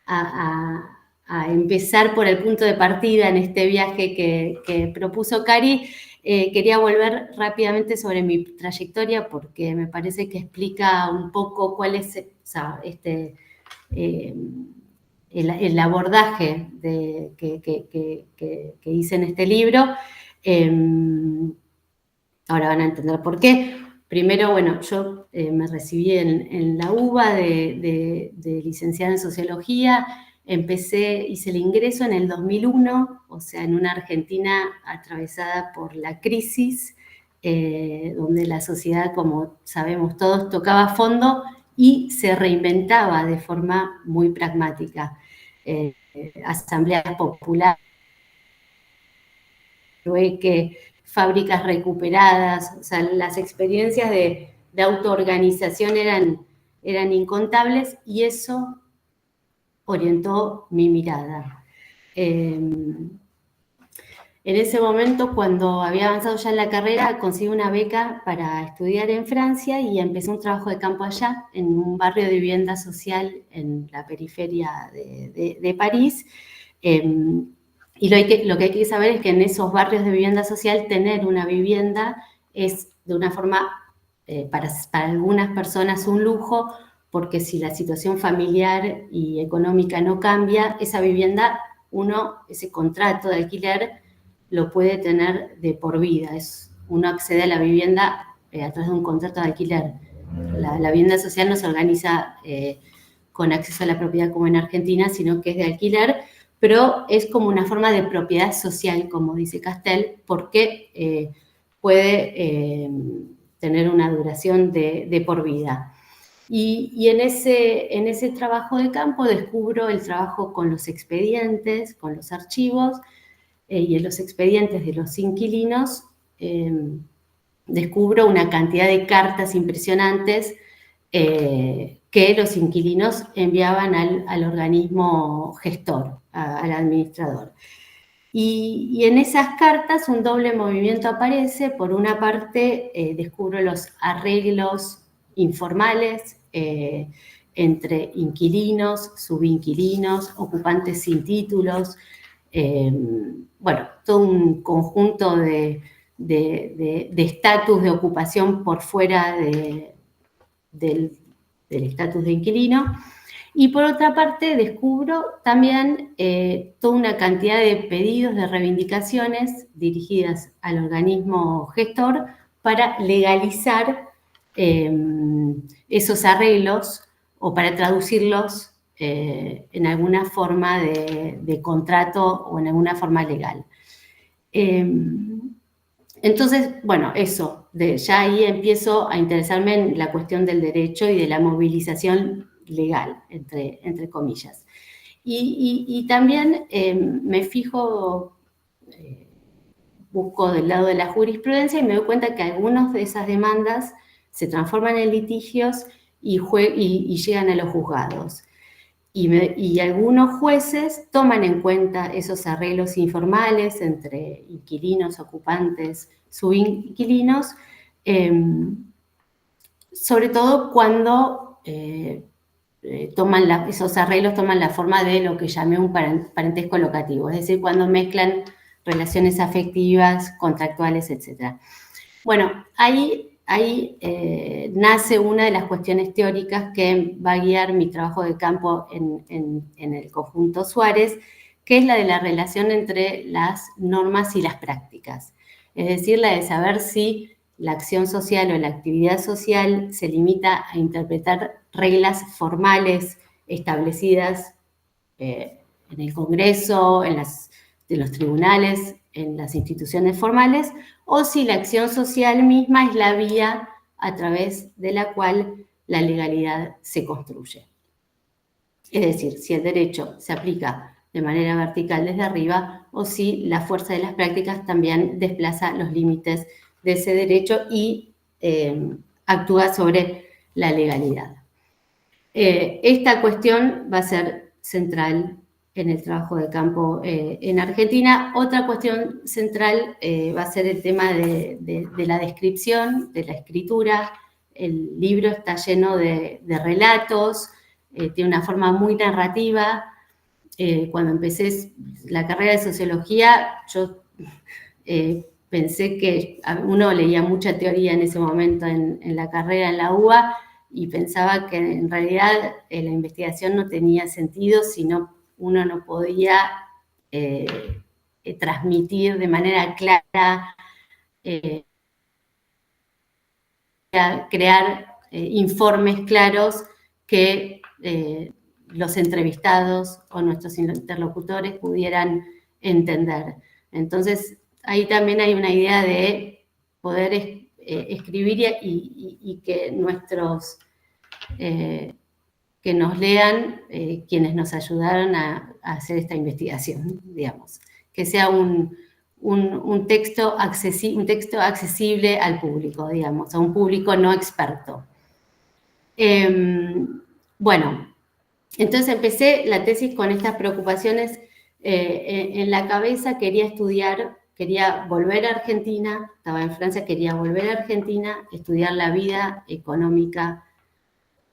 a empezar por el punto de partida en este viaje que propuso Cari, quería volver rápidamente sobre mi trayectoria porque me parece que explica un poco cuál es el abordaje que hice en este libro. Ahora van a entender por qué. Primero, bueno, yo me recibí en la UBA de licenciada en Sociología. Hice el ingreso en el 2001, o sea, en una Argentina atravesada por la crisis, donde la sociedad, como sabemos todos, tocaba fondo y se reinventaba de forma muy pragmática. Asambleas populares, que fábricas recuperadas, o sea, las experiencias de autoorganización eran incontables y eso orientó mi mirada. En ese momento, cuando había avanzado ya en la carrera, conseguí una beca para estudiar en Francia y empecé un trabajo de campo allá, en un barrio de vivienda social en la periferia de París. Y lo que hay que saber es que en esos barrios de vivienda social tener una vivienda es de una forma, para algunas personas, un lujo, porque si la situación familiar y económica no cambia, esa vivienda, ese contrato de alquiler, lo puede tener de por vida. Uno accede a la vivienda a través de un contrato de alquiler. La vivienda social no se organiza con acceso a la propiedad como en Argentina, sino que es de alquiler, pero es como una forma de propiedad social, como dice Castel, porque puede tener una duración de por vida. Y en ese trabajo de campo descubro el trabajo con los expedientes, con los archivos, y en los expedientes de los inquilinos descubro una cantidad de cartas impresionantes que los inquilinos enviaban al organismo gestor, al administrador. Y en esas cartas un doble movimiento aparece. Por una parte, descubro los arreglos informales entre inquilinos, subinquilinos, ocupantes sin títulos, bueno, todo un conjunto de estatus de ocupación por fuera del estatus de inquilino. Y por otra parte, descubro también toda una cantidad de pedidos de reivindicaciones dirigidas al organismo gestor para legalizar esos arreglos o para traducirlos en alguna forma de contrato o en alguna forma legal. Entonces, bueno, ya ahí empiezo a interesarme en la cuestión del derecho y de la movilización legal, entre comillas. Y también me fijo, busco del lado de la jurisprudencia y me doy cuenta que algunas de esas demandas se transforman en litigios y llegan a los juzgados. Y algunos jueces toman en cuenta esos arreglos informales entre inquilinos, ocupantes, subinquilinos, sobre todo cuando esos arreglos toman la forma de lo que llamé un parentesco locativo, es decir, cuando mezclan relaciones afectivas, contractuales, etc. Bueno, ahí nace una de las cuestiones teóricas que va a guiar mi trabajo de campo en el conjunto Suárez, que es la de la relación entre las normas y las prácticas. Es decir, la de saber si la acción social o la actividad social se limita a interpretar reglas formales establecidas en el Congreso, en los tribunales, en las instituciones formales, o si la acción social misma es la vía a través de la cual la legalidad se construye. Es decir, si el derecho se aplica de manera vertical desde arriba o si la fuerza de las prácticas también desplaza los límites de ese derecho y actúa sobre la legalidad. Esta cuestión va a ser central en el trabajo de campo en Argentina. Otra cuestión central va a ser el tema de la descripción, de la escritura. El libro está lleno de relatos, tiene una forma muy narrativa. Cuando empecé la carrera de sociología, yo pensé que uno leía mucha teoría en ese momento en la carrera en la UBA y pensaba que en realidad la investigación no tenía sentido si uno no podía transmitir de manera clara, crear informes claros que los entrevistados o nuestros interlocutores pudieran entender. Entonces, ahí también hay una idea de poder escribir y que que nos lean quienes nos ayudaron a hacer esta investigación, digamos. Que sea un texto accesible al público, digamos, a un público no experto. Bueno, entonces empecé la tesis con estas preocupaciones en la cabeza. Quería volver a Argentina, estaba en Francia, quería volver a Argentina, estudiar la vida económica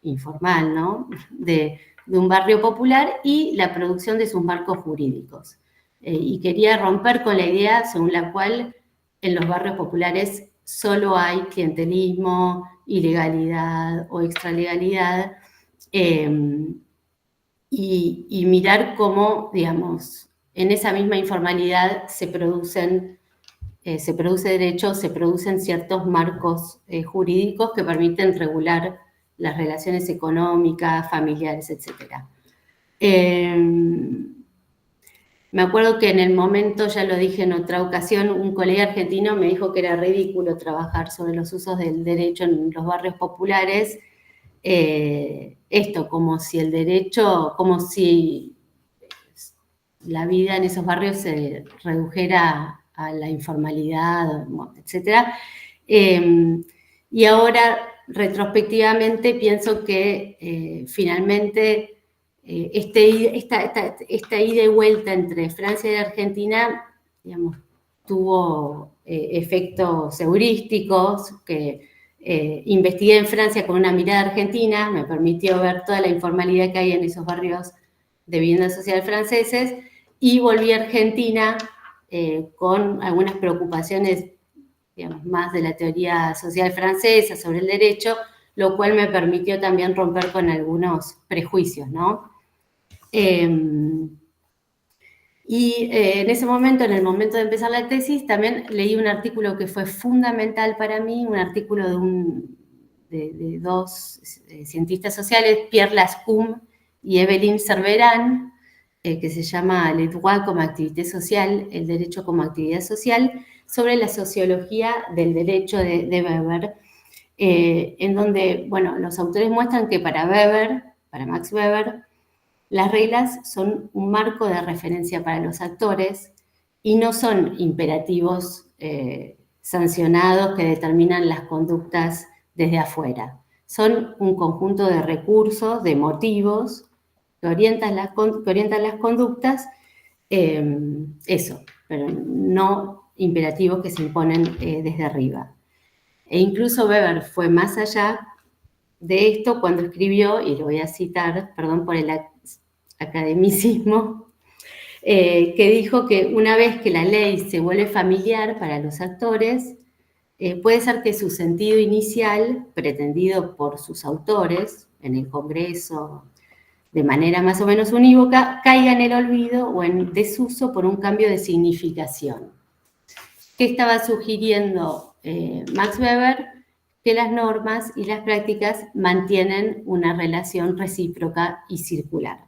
informal, ¿no? de un barrio popular y la producción de sus marcos jurídicos. Y quería romper con la idea según la cual en los barrios populares solo hay clientelismo, ilegalidad o extralegalidad, y mirar cómo, digamos, en esa misma informalidad se produce derecho, se producen ciertos marcos jurídicos que permiten regular las relaciones económicas, familiares, etc. Me acuerdo que en el momento, ya lo dije en otra ocasión, un colega argentino me dijo que era ridículo trabajar sobre los usos del derecho en los barrios populares, como si la vida en esos barrios se redujera a la informalidad, etc. Y ahora, retrospectivamente, pienso que finalmente esta ida y vuelta entre Francia y Argentina, digamos, tuvo efectos heurísticos que investigué en Francia con una mirada argentina, me permitió ver toda la informalidad que hay en esos barrios de vivienda social franceses, y volví a Argentina con algunas preocupaciones, digamos, más de la teoría social francesa sobre el derecho, lo cual me permitió también romper con algunos prejuicios, ¿no? En ese momento, en el momento de empezar la tesis, también leí un artículo que fue fundamental para mí, un artículo de dos cientistas sociales, Pierre Lascum y Evelyn Cerveran, que se llama Le droit como activité social, el derecho como actividad social, sobre la sociología del derecho de Weber, en donde, bueno, los autores muestran que para Max Weber, las reglas son un marco de referencia para los actores y no son imperativos sancionados que determinan las conductas desde afuera. Son un conjunto de recursos, de motivos que orientan las conductas, pero no imperativos que se imponen desde arriba. E incluso Weber fue más allá de esto cuando escribió, y lo voy a citar, perdón por el academicismo, que dijo que una vez que la ley se vuelve familiar para los actores, puede ser que su sentido inicial, pretendido por sus autores en el Congreso de manera más o menos unívoca, caiga en el olvido o en desuso por un cambio de significación. ¿Qué estaba sugiriendo Max Weber? Que las normas y las prácticas mantienen una relación recíproca y circular.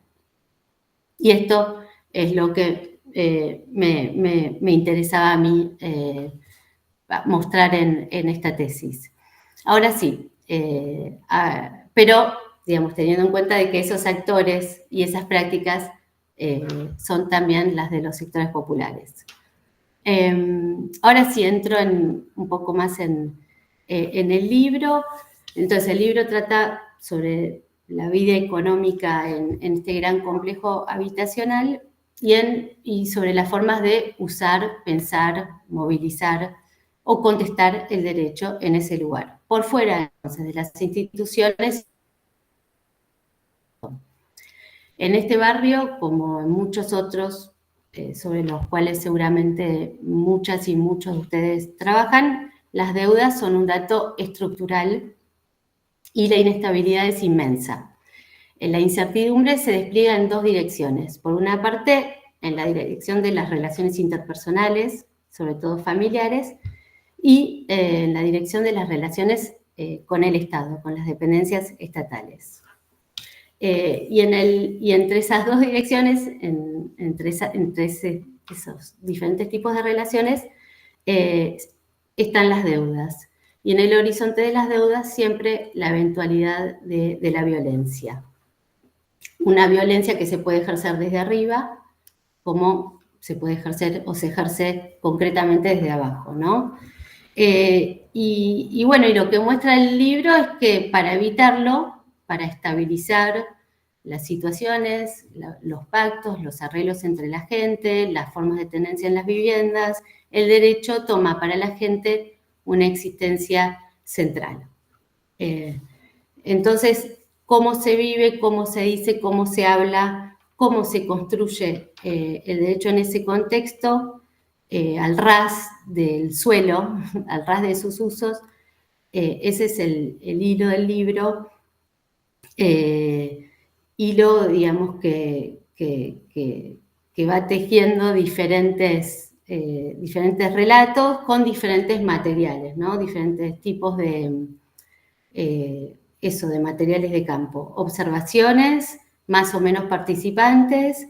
Y esto es lo que me interesaba a mí mostrar en esta tesis. Ahora sí, pero, digamos, teniendo en cuenta de que esos actores y esas prácticas son también las de los sectores populares. Ahora sí entro un poco más en el libro. Entonces, el libro trata sobre la vida económica en este gran complejo habitacional y sobre las formas de usar, pensar, movilizar o contestar el derecho en ese lugar. Por fuera, entonces, de las instituciones. En este barrio, como en muchos otros, sobre los cuales seguramente muchas y muchos de ustedes trabajan, las deudas son un dato estructural y la inestabilidad es inmensa. La incertidumbre se despliega en dos direcciones. Por una parte, en la dirección de las relaciones interpersonales, sobre todo familiares, y en la dirección de las relaciones con el Estado, con las dependencias estatales. Y entre esas dos direcciones, entre esos diferentes tipos de relaciones, están las deudas. Y en el horizonte de las deudas siempre la eventualidad de la violencia. Una violencia que se puede ejercer desde arriba, como se puede ejercer o se ejerce concretamente desde abajo, ¿no? Y bueno, y lo que muestra el libro es que para evitarlo, para estabilizar las situaciones, los pactos, los arreglos entre la gente, las formas de tenencia en las viviendas, el derecho toma para la gente una existencia central. Entonces, cómo se vive, cómo se dice, cómo se habla, cómo se construye el derecho en ese contexto, al ras del suelo, al ras de sus usos, ese es el hilo del libro, hilo, digamos, que va tejiendo diferentes relatos con diferentes materiales, ¿no? Diferentes tipos de materiales de campo. Observaciones, más o menos participantes,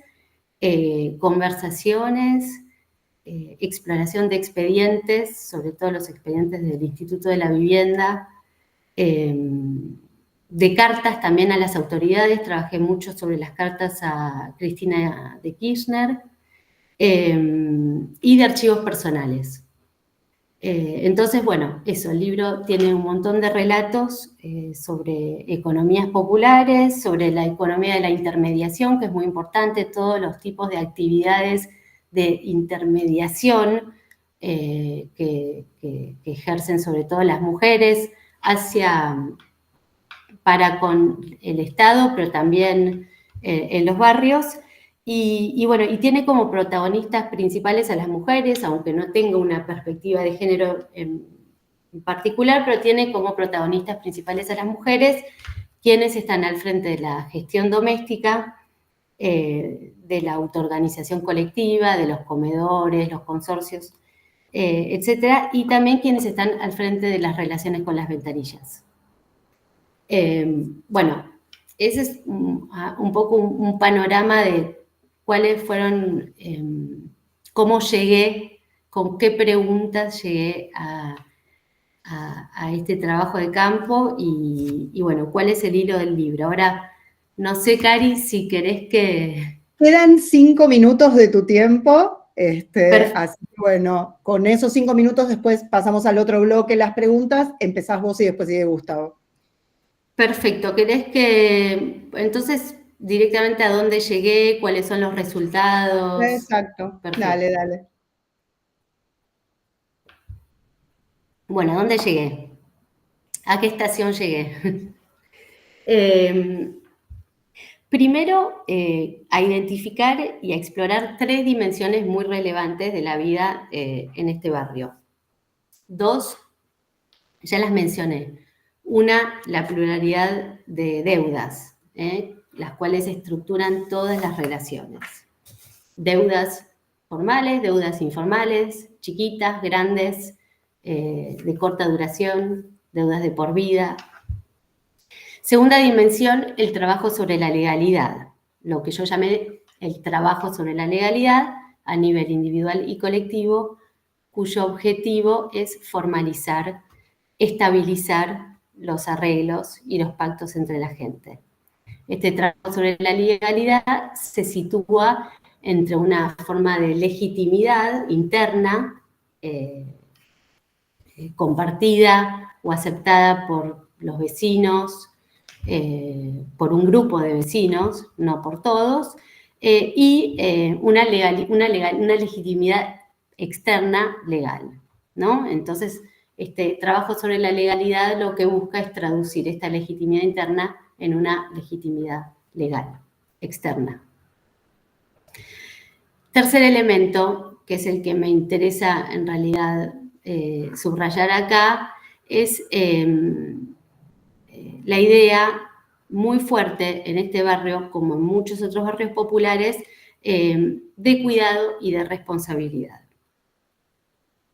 conversaciones, exploración de expedientes, sobre todo los expedientes del Instituto de la Vivienda, de cartas también a las autoridades, trabajé mucho sobre las cartas a Cristina de Kirchner, y de archivos personales. Entonces, bueno, eso, el libro tiene un montón de relatos sobre economías populares, sobre la economía de la intermediación, que es muy importante, todos los tipos de actividades de intermediación que ejercen sobre todo las mujeres para con el Estado, pero también en los barrios. Y bueno, y tiene como protagonistas principales a las mujeres, aunque no tenga una perspectiva de género en particular, pero tiene como protagonistas principales a las mujeres, quienes están al frente de la gestión doméstica, de la autoorganización colectiva, de los comedores, los consorcios, etcétera, y también quienes están al frente de las relaciones con las ventanillas. Bueno, ese es un poco un panorama de cuáles fueron, cómo llegué, con qué preguntas llegué a este trabajo de campo y bueno, cuál es el hilo del libro. Ahora, no sé, Cari, si querés que... Quedan 5 minutos de tu tiempo, así que bueno, con esos 5 minutos después pasamos al otro bloque, las preguntas, empezás vos y después sigue Gustavo. Perfecto, ¿querés que, entonces, directamente a dónde llegué, cuáles son los resultados? Exacto, perfecto. Dale. Bueno, ¿a dónde llegué? ¿A qué estación llegué? Primero, a identificar y a explorar 3 dimensiones muy relevantes de la vida en este barrio. 2, ya las mencioné. Una, la pluralidad de deudas, las cuales estructuran todas las relaciones. Deudas formales, deudas informales, chiquitas, grandes, de corta duración, deudas de por vida. Segunda dimensión, el trabajo sobre la legalidad, lo que yo llamé el trabajo sobre la legalidad a nivel individual y colectivo, cuyo objetivo es formalizar estabilizar los arreglos y los pactos entre la gente. Este trabajo sobre la legalidad se sitúa entre una forma de legitimidad interna, compartida o aceptada por los vecinos, por un grupo de vecinos, no por todos, y una legitimidad externa legal, ¿no? Entonces, este trabajo sobre la legalidad lo que busca es traducir esta legitimidad interna en una legitimidad legal, externa. Tercer elemento, que es el que me interesa en realidad subrayar acá, es la idea muy fuerte en este barrio, como en muchos otros barrios populares, de cuidado y de responsabilidad.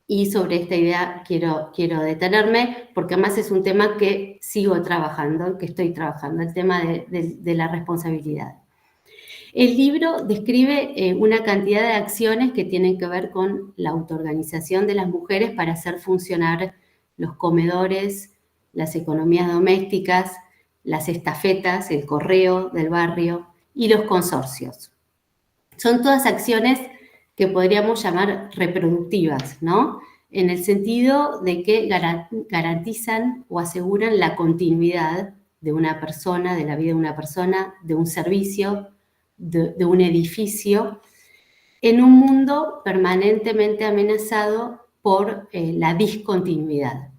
Y sobre esta idea quiero detenerme, porque además es un tema que sigo trabajando, que estoy trabajando, el tema de la responsabilidad. El libro describe una cantidad de acciones que tienen que ver con la autoorganización de las mujeres para hacer funcionar los comedores, las economías domésticas, las estafetas, el correo del barrio y los consorcios. Son todas acciones que podríamos llamar reproductivas, ¿no? En el sentido de que garantizan o aseguran la continuidad de una persona, de la vida de una persona, de un servicio, de un edificio, en un mundo permanentemente amenazado por la discontinuidad.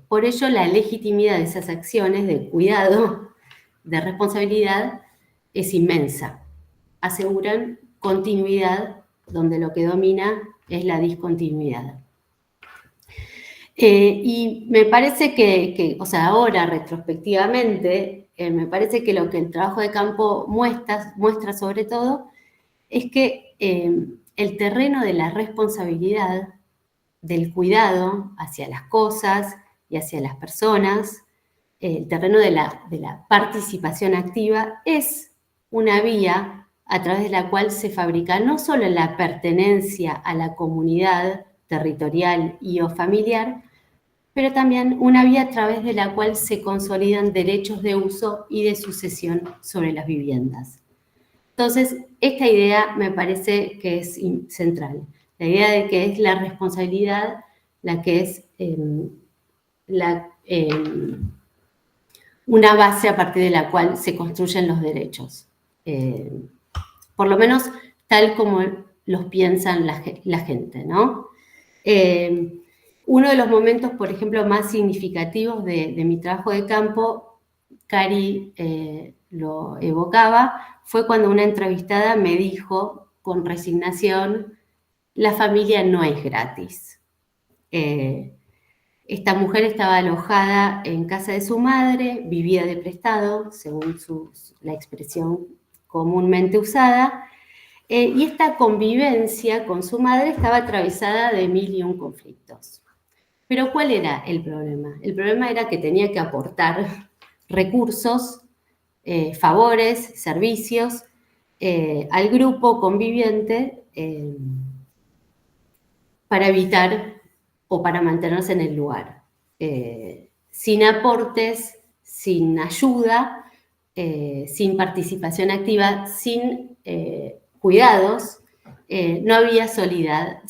Por ello, la legitimidad de esas acciones de cuidado, de responsabilidad, es inmensa. Aseguran continuidad donde lo que domina es la discontinuidad. Y me parece que, o sea, ahora retrospectivamente, me parece que lo que el trabajo de campo muestra sobre todo es que el terreno de la responsabilidad, del cuidado hacia las cosas y hacia las personas, el terreno de la participación activa, es una vía a través de la cual se fabrica no solo la pertenencia a la comunidad territorial y o familiar, pero también una vía a través de la cual se consolidan derechos de uso y de sucesión sobre las viviendas. Entonces, esta idea me parece que es central, la idea de que es la responsabilidad la que es una base a partir de la cual se construyen los derechos. Por lo menos tal como los piensan la gente, ¿no? Uno de los momentos, por ejemplo, más significativos de mi trabajo de campo, Cari lo evocaba, fue cuando una entrevistada me dijo con resignación: la familia no es gratis. Esta mujer estaba alojada en casa de su madre, vivía de prestado, según la expresión comúnmente usada, y esta convivencia con su madre estaba atravesada de 1001 conflictos. Pero ¿cuál era el problema? El problema era que tenía que aportar recursos, favores, servicios al grupo conviviente para evitar o para mantenerse en el lugar. Sin aportes, sin ayuda, sin participación activa, sin cuidados, no había solidaridad,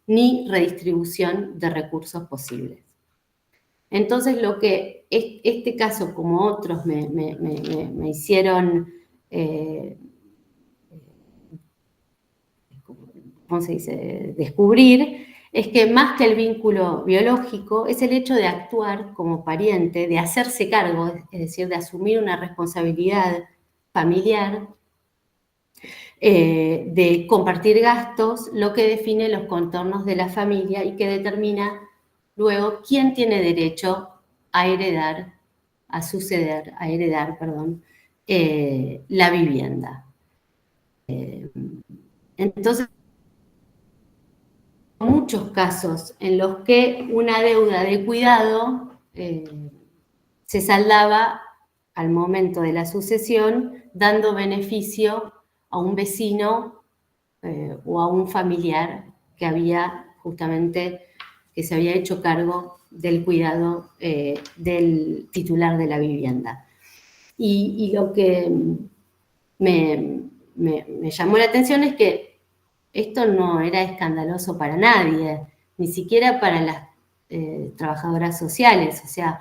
ni redistribución de recursos posibles. Entonces, lo que este caso, como otros, me hicieron, ¿cómo se dice?, descubrir, es que más que el vínculo biológico, es el hecho de actuar como pariente, de hacerse cargo, es decir, de asumir una responsabilidad familiar, de compartir gastos, lo que define los contornos de la familia y que determina luego quién tiene derecho a heredar la vivienda. Entonces, muchos casos en los que una deuda de cuidado se saldaba al momento de la sucesión dando beneficio a un vecino o a un familiar que había justamente que se había hecho cargo del cuidado del titular de la vivienda. Y lo que me llamó la atención es que esto no era escandaloso para nadie, ni siquiera para las trabajadoras sociales, o sea,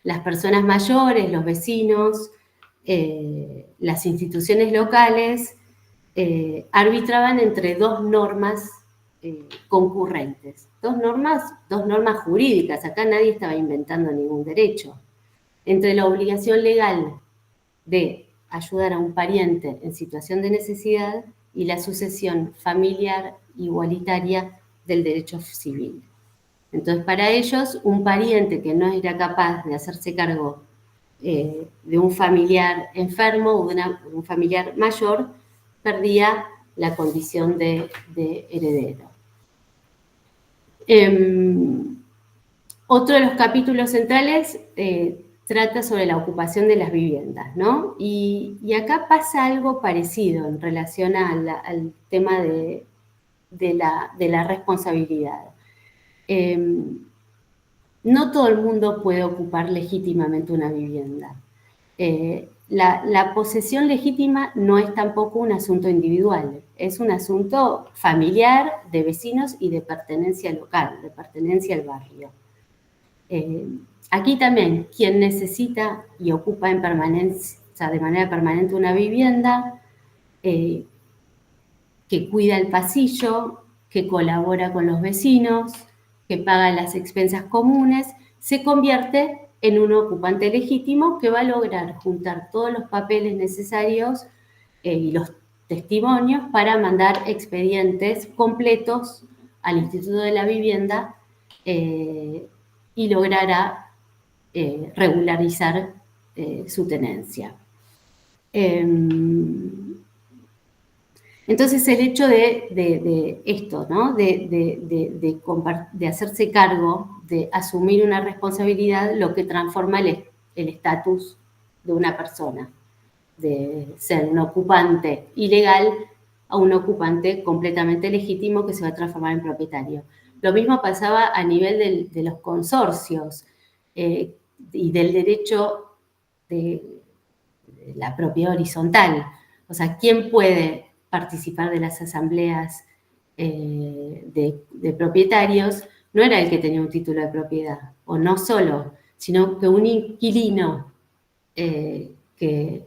las personas mayores, los vecinos, las instituciones locales arbitraban entre dos normas concurrentes, dos normas jurídicas, acá nadie estaba inventando ningún derecho, entre la obligación legal de ayudar a un pariente en situación de necesidad y la sucesión familiar igualitaria del derecho civil. Entonces, para ellos, un pariente que no era capaz de hacerse cargo de un familiar enfermo o de un familiar mayor, perdía la condición de heredero. Otro de los capítulos centrales trata sobre la ocupación de las viviendas, ¿no? Y acá pasa algo parecido en relación al tema de la responsabilidad. No todo el mundo puede ocupar legítimamente una vivienda. La posesión legítima no es tampoco un asunto individual, es un asunto familiar, de vecinos y de pertenencia local, de pertenencia al barrio. Aquí también, quien necesita y ocupa en permanencia, o sea, de manera permanente una vivienda, que cuida el pasillo, que colabora con los vecinos, que paga las expensas comunes, se convierte en un ocupante legítimo que va a lograr juntar todos los papeles necesarios y los testimonios para mandar expedientes completos al Instituto de la Vivienda y logrará regularizar su tenencia. Entonces, el hecho de esto, ¿no? de hacerse cargo, de asumir una responsabilidad, lo que transforma el estatus de una persona, de ser un ocupante ilegal a un ocupante completamente legítimo que se va a transformar en propietario. Lo mismo pasaba a nivel de los consorcios y del derecho de la propiedad horizontal. O sea, ¿quién puede participar de las asambleas de propietarios? No era el que tenía un título de propiedad, o no solo, sino que un inquilino que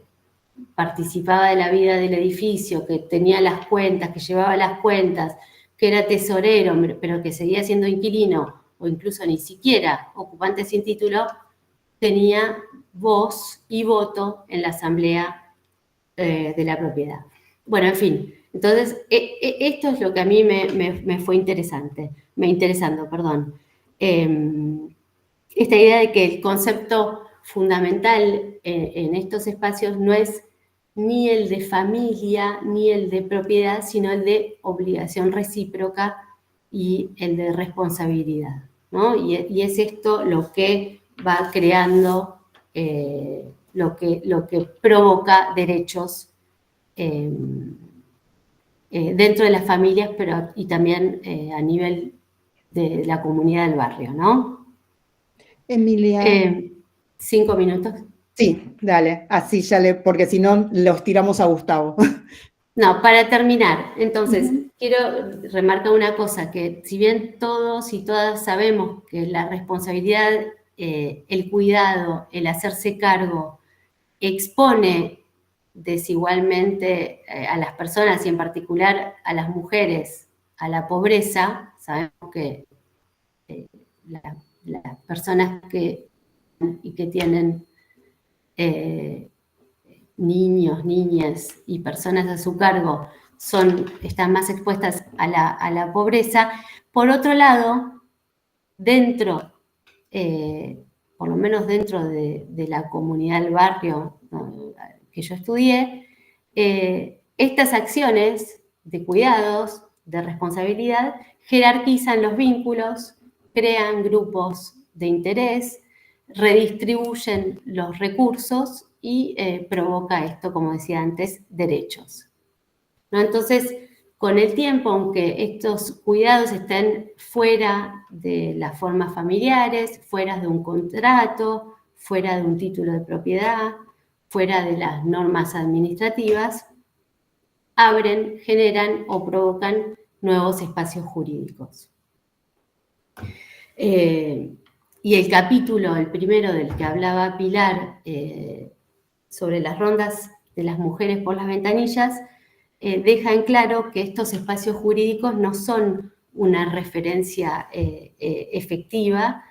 participaba de la vida del edificio, que tenía las cuentas, que llevaba las cuentas, que era tesorero, pero que seguía siendo inquilino, o incluso ni siquiera ocupante sin título, tenía voz y voto en la asamblea de la propiedad. Bueno, en fin, entonces esto es lo que a mí me fue interesando. Esta idea de que el concepto fundamental en estos espacios no es ni el de familia ni el de propiedad, sino el de obligación recíproca y el de responsabilidad, ¿no? Y es esto lo que va creando, lo que provoca derechos dentro de las familias, pero y también a nivel de la comunidad del barrio, ¿no? Emilia. 5 minutos. Sí, dale, así ya porque si no los tiramos a Gustavo. No, para terminar, entonces, quiero remarcar una cosa, que si bien todos y todas sabemos que la responsabilidad, el cuidado, el hacerse cargo, expone desigualmente a las personas y en particular a las mujeres a la pobreza, sabemos que las personas que tienen niños, niñas y personas a su cargo están más expuestas a la pobreza. Por otro lado, por lo menos dentro de la comunidad del barrio que yo estudié, estas acciones de cuidados, de responsabilidad, jerarquizan los vínculos, crean grupos de interés, redistribuyen los recursos y provoca esto, como decía antes, derechos, ¿no? Entonces, con el tiempo, aunque estos cuidados estén fuera de las formas familiares, fuera de un contrato, fuera de un título de propiedad, fuera de las normas administrativas, abren, generan o provocan nuevos espacios jurídicos. Y el capítulo, el primero del que hablaba Pilar, sobre las rondas de las mujeres por las ventanillas, deja en claro que estos espacios jurídicos no son una referencia efectiva,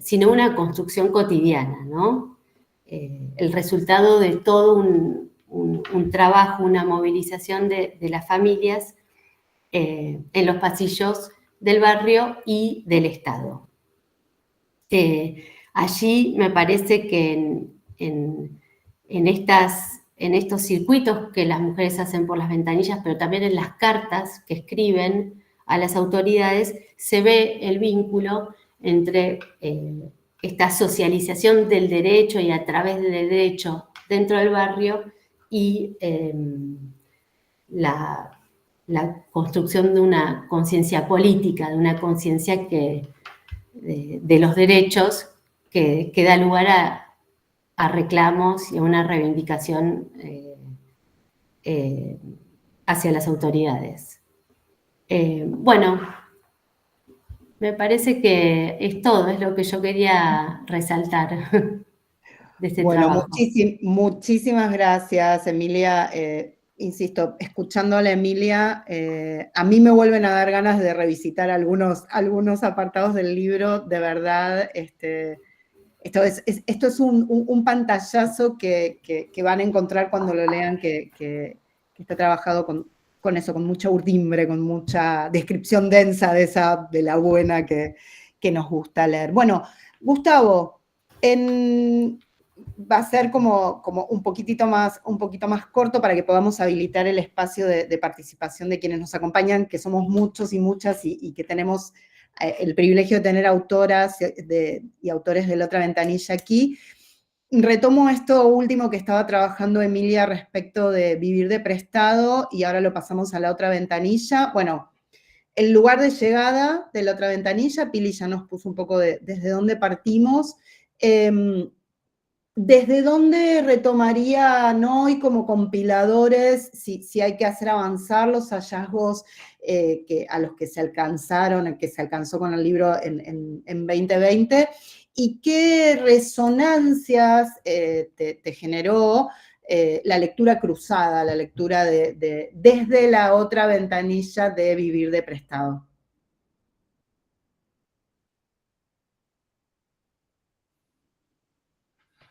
sino una construcción cotidiana, ¿no? El resultado de todo un trabajo, una movilización de las familias en los pasillos del barrio y del Estado. Allí me parece que en estos circuitos que las mujeres hacen por las ventanillas, pero también en las cartas que escriben a las autoridades, se ve el vínculo entre esta socialización del derecho y a través del derecho dentro del barrio y la construcción de una conciencia política, de una conciencia de los derechos que da lugar a reclamos y a una reivindicación hacia las autoridades. Bueno, me parece que es todo, es lo que yo quería resaltar de este trabajo. Muchísimas gracias, Emilia. Insisto, escuchándola a Emilia, a mí me vuelven a dar ganas de revisitar algunos apartados del libro, de verdad. Esto es un pantallazo que van a encontrar cuando lo lean, que está trabajado con eso, con mucha urdimbre, con mucha descripción densa de la buena que nos gusta leer. Bueno, Gustavo, va a ser como un poquito más corto para que podamos habilitar el espacio de participación de quienes nos acompañan, que somos muchos y muchas y que tenemos el privilegio de tener autoras y autores de La Otra Ventanilla aquí. Retomo esto último que estaba trabajando Emilia respecto de vivir de prestado y ahora lo pasamos a La Otra Ventanilla. Bueno, el lugar de llegada de La Otra Ventanilla, Pili ya nos puso un poco desde dónde partimos. ¿Desde dónde retomarían hoy como compiladores, si hay que hacer avanzar los hallazgos a los que se alcanzaron, que se alcanzó con el libro en 2020? ¿Y qué resonancias te generó la lectura cruzada, la lectura desde La Otra Ventanilla de Vivir de Prestado?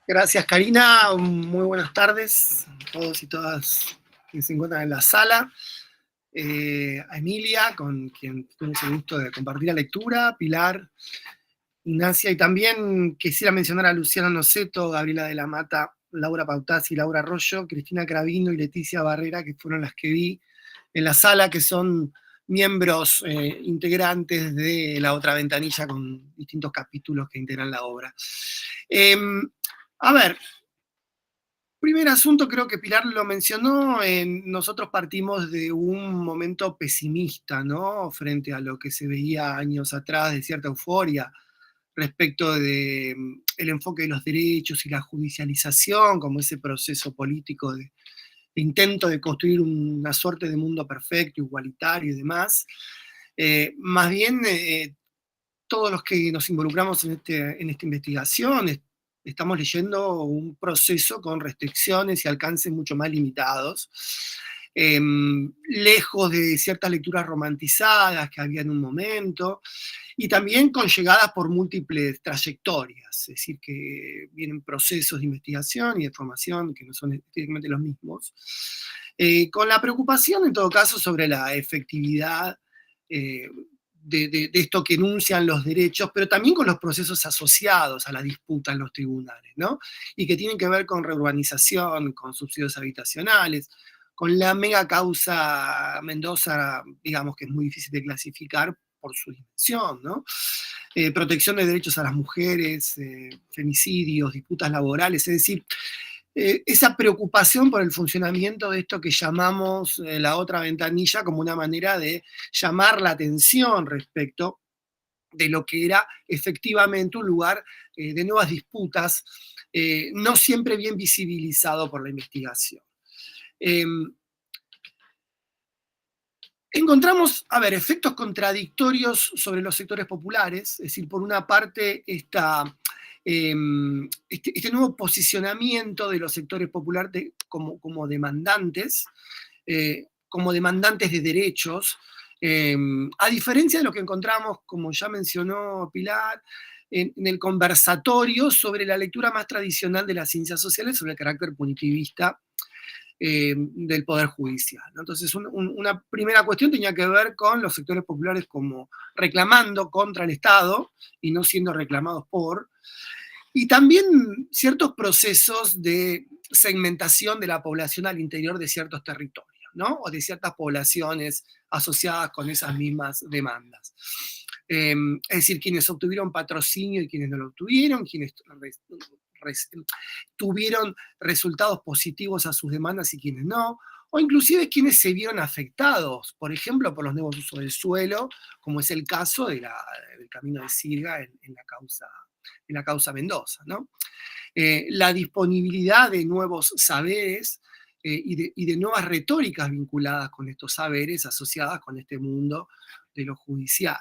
Gracias, Karina. Muy buenas tardes a todos y todas que se encuentran en la sala. A Emilia, con quien tuvimos el gusto de compartir la lectura, Pilar, Ignacia, y también quisiera mencionar a Luciana Noceto, Gabriela de la Mata, Laura Pautazzi, Laura Arroyo, Cristina Cravino y Leticia Barrera, que fueron las que vi en la sala, que son miembros integrantes de La Otra Ventanilla con distintos capítulos que integran la obra. A ver, primer asunto, creo que Pilar lo mencionó, nosotros partimos de un momento pesimista, ¿no? Frente a lo que se veía años atrás de cierta euforia respecto del enfoque de los derechos y la judicialización, como ese proceso político de intento de construir una suerte de mundo perfecto, igualitario y demás. Más bien, todos los que nos involucramos en esta investigación estamos leyendo un proceso con restricciones y alcances mucho más limitados, lejos de ciertas lecturas romantizadas que había en un momento, y también conllegadas por múltiples trayectorias, es decir, que vienen procesos de investigación y de formación que no son estrictamente los mismos, con la preocupación en todo caso sobre la efectividad de esto que enuncian los derechos, pero también con los procesos asociados a la disputa en los tribunales, ¿no? Y que tienen que ver con reurbanización, con subsidios habitacionales, con la mega causa Mendoza, digamos que es muy difícil de clasificar por su dimensión, ¿no? Protección de derechos a las mujeres, femicidios, disputas laborales, es decir, esa preocupación por el funcionamiento de esto que llamamos la otra ventanilla como una manera de llamar la atención respecto de lo que era efectivamente un lugar de nuevas disputas, no siempre bien visibilizado por la investigación. Encontramos, efectos contradictorios sobre los sectores populares, es decir, por una parte este nuevo posicionamiento de los sectores populares como demandantes de derechos, a diferencia de lo que encontramos, como ya mencionó Pilar, en el conversatorio sobre la lectura más tradicional de las ciencias sociales sobre el carácter punitivista del Poder Judicial, ¿no? Entonces, una primera cuestión tenía que ver con los sectores populares como reclamando contra el Estado y no siendo reclamados por, y también ciertos procesos de segmentación de la población al interior de ciertos territorios, ¿no? O de ciertas poblaciones asociadas con esas mismas demandas. Es decir, quienes obtuvieron patrocinio y quienes no lo obtuvieron, quienes tuvieron resultados positivos a sus demandas y quienes no, o inclusive quienes se vieron afectados, por ejemplo, por los nuevos usos del suelo, como es el caso del camino de Sirga en la causa Mendoza, ¿no? La disponibilidad de nuevos saberes y de nuevas retóricas vinculadas con estos saberes, asociadas con este mundo de lo judicial.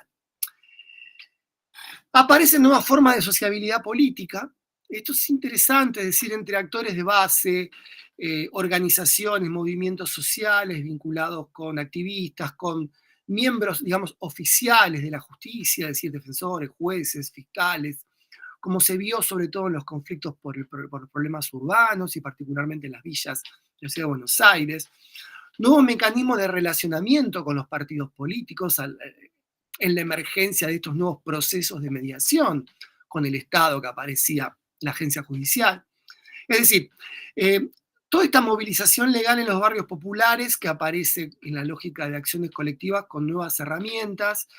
Aparecen nuevas formas de sociabilidad política. Esto es interesante, es decir, entre actores de base, organizaciones, movimientos sociales vinculados con activistas, con miembros, digamos, oficiales de la justicia, es decir, defensores, jueces, fiscales, como se vio sobre todo en los conflictos por problemas urbanos y particularmente en las villas de la ciudad de Buenos Aires. Nuevos mecanismos de relacionamiento con los partidos políticos en la emergencia de estos nuevos procesos de mediación con el Estado que aparecía la agencia judicial. Es decir, toda esta movilización legal en los barrios populares que aparece en la lógica de acciones colectivas con nuevas herramientas,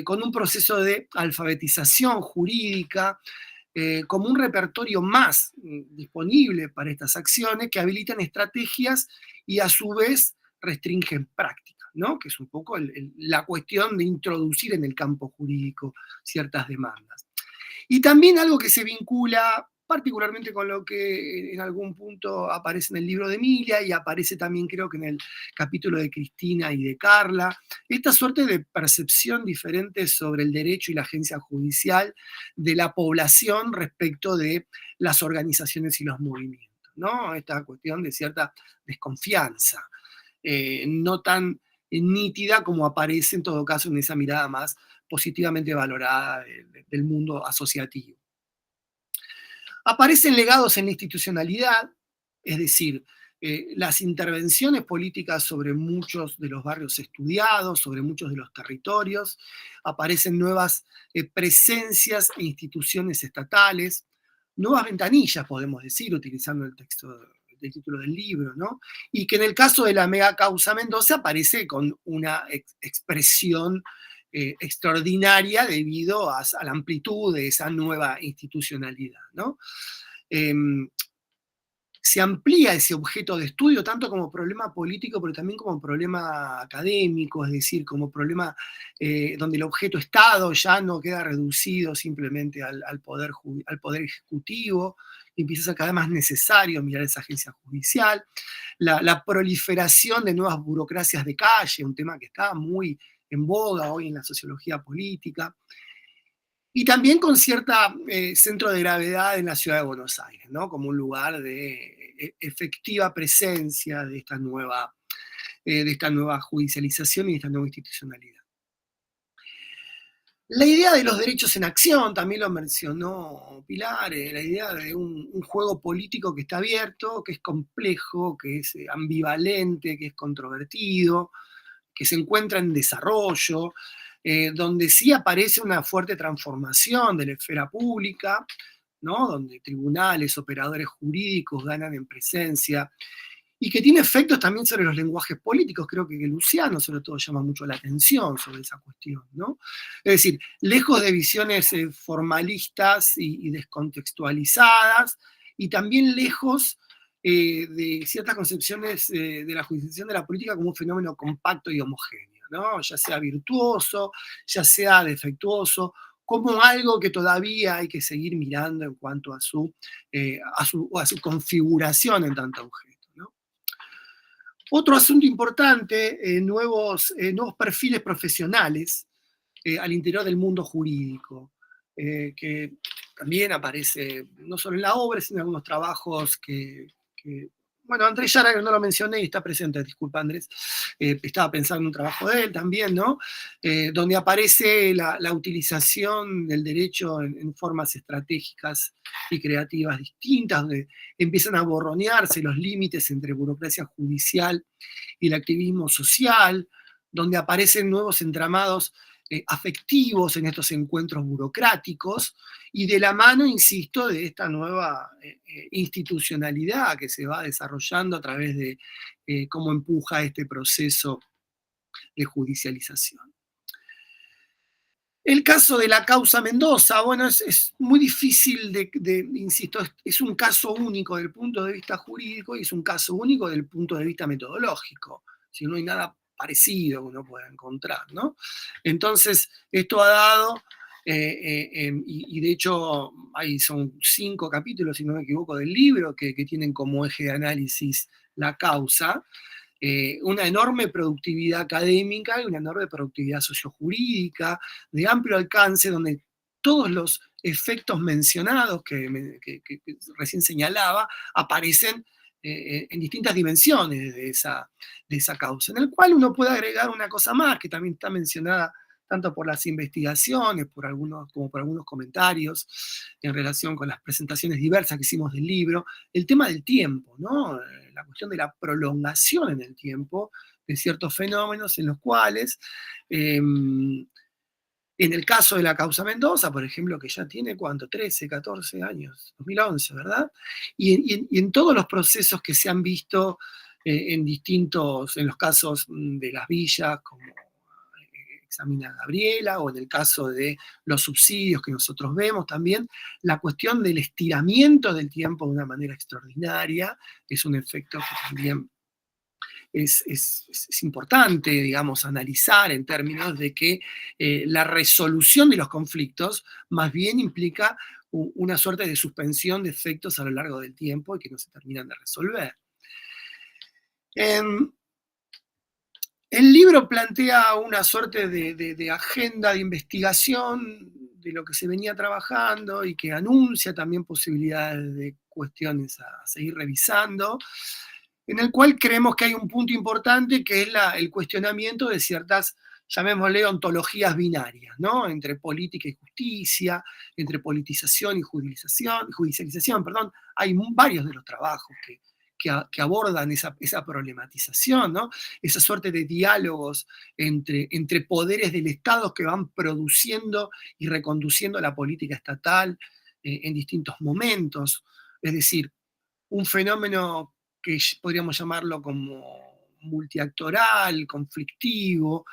con un proceso de alfabetización jurídica, como un repertorio más disponible para estas acciones que habilitan estrategias y a su vez restringen prácticas, ¿no? Que es un poco la cuestión de introducir en el campo jurídico ciertas demandas. Y también algo que se vincula particularmente con lo que en algún punto aparece en el libro de Emilia y aparece también creo que en el capítulo de Cristina y de Carla, esta suerte de percepción diferente sobre el derecho y la agencia judicial de la población respecto de las organizaciones y los movimientos, ¿no? Esta cuestión de cierta desconfianza, no tan nítida como aparece en todo caso en esa mirada más positivamente valorada del mundo asociativo. Aparecen legados en la institucionalidad, es decir, las intervenciones políticas sobre muchos de los barrios estudiados, sobre muchos de los territorios, aparecen nuevas presencias e instituciones estatales, nuevas ventanillas, podemos decir, utilizando el título del libro, ¿no? Y que en el caso de la mega causa Mendoza aparece con una expresión extraordinaria debido a la amplitud de esa nueva institucionalidad, ¿no? Se amplía ese objeto de estudio tanto como problema político, pero también como problema académico, es decir, como problema donde el objeto Estado ya no queda reducido simplemente al poder ejecutivo, y empieza a ser cada vez más necesario mirar esa agencia judicial, la proliferación de nuevas burocracias de calle, un tema que está muy en boga hoy en la sociología política, y también con cierta centro de gravedad en la ciudad de Buenos Aires, ¿no? Como un lugar de efectiva presencia de esta nueva judicialización y de esta nueva institucionalidad. La idea de los derechos en acción, también lo mencionó Pilar, la idea de un juego político que está abierto, que es complejo, que es ambivalente, que es controvertido, que se encuentra en desarrollo, donde sí aparece una fuerte transformación de la esfera pública, ¿no? Donde tribunales, operadores jurídicos ganan en presencia, y que tiene efectos también sobre los lenguajes políticos. Creo que Luciano sobre todo llama mucho la atención sobre esa cuestión, ¿no? Es decir, lejos de visiones formalistas y descontextualizadas, y también lejos de ciertas concepciones de la judicialización de la política como un fenómeno compacto y homogéneo, ¿no? Ya sea virtuoso, ya sea defectuoso, como algo que todavía hay que seguir mirando en cuanto a su configuración en tanto objeto, ¿no? Otro asunto importante, nuevos perfiles profesionales al interior del mundo jurídico, que también aparece no solo en la obra, sino en algunos trabajos bueno, Andrés Yara, no lo mencioné y está presente, disculpa Andrés, estaba pensando en un trabajo de él también, ¿no? Donde aparece la utilización del derecho en formas estratégicas y creativas distintas, donde empiezan a borronearse los límites entre burocracia judicial y el activismo social, donde aparecen nuevos entramados afectivos en estos encuentros burocráticos, y de la mano, insisto, de esta nueva institucionalidad que se va desarrollando a través de cómo empuja este proceso de judicialización. El caso de la causa Mendoza, bueno, es muy difícil insisto, es un caso único desde el punto de vista jurídico y es un caso único desde el punto de vista metodológico. Si no hay nada parecido que uno pueda encontrar, ¿no? Entonces, esto ha dado, y de hecho son 5 capítulos, si no me equivoco, del libro que tienen como eje de análisis la causa, una enorme productividad académica y una enorme productividad sociojurídica de amplio alcance, donde todos los efectos mencionados que recién señalaba aparecen en distintas dimensiones de esa causa, en el cual uno puede agregar una cosa más que también está mencionada tanto por las investigaciones como por algunos comentarios en relación con las presentaciones diversas que hicimos del libro, el tema del tiempo, ¿no? La cuestión de la prolongación en el tiempo de ciertos fenómenos en los cuales, en el caso de la causa Mendoza, por ejemplo, que ya tiene, ¿cuánto? 13, 14 años, 2011, ¿verdad? Y en todos los procesos que se han visto en los casos de las villas, como examina Gabriela, o en el caso de los subsidios que nosotros vemos también, la cuestión del estiramiento del tiempo de una manera extraordinaria es un efecto que también es importante, digamos, analizar en términos de que la resolución de los conflictos más bien implica una suerte de suspensión de efectos a lo largo del tiempo y que no se terminan de resolver. El libro plantea una suerte de agenda de investigación de lo que se venía trabajando y que anuncia también posibilidades de cuestiones a seguir revisando, en el cual creemos que hay un punto importante que es el cuestionamiento de ciertas, llamémosle, ontologías binarias, ¿no? Entre política y justicia, entre politización y judicialización, perdón. Hay varios de los trabajos que abordan esa problematización, ¿no? Esa suerte de diálogos entre poderes del Estado que van produciendo y reconduciendo la política estatal en distintos momentos. Es decir, un fenómeno que podríamos llamarlo como multiactoral, conflictivo,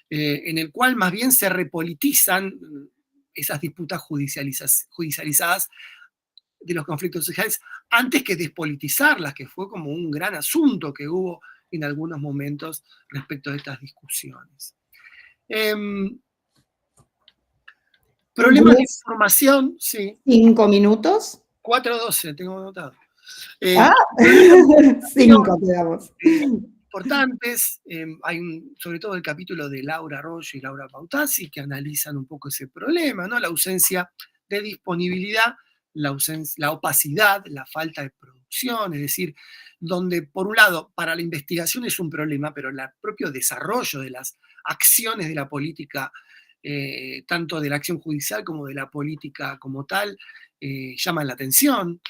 en el cual más bien se repolitizan esas disputas judicializadas de los conflictos sociales antes que despolitizarlas, que fue como un gran asunto que hubo en algunos momentos respecto de estas discusiones. Problemas de información, sí. 5 minutos. 4:12, tengo anotado. 5 te damos. Importantes, hay sobre todo el capítulo de Laura Arroyo y Laura Pautazzi que analizan un poco ese problema, ¿no? La ausencia de disponibilidad, la opacidad, la falta de producción, es decir, donde por un lado para la investigación es un problema, pero el propio desarrollo de las acciones de la política, tanto de la acción judicial como de la política como tal, llaman la atención.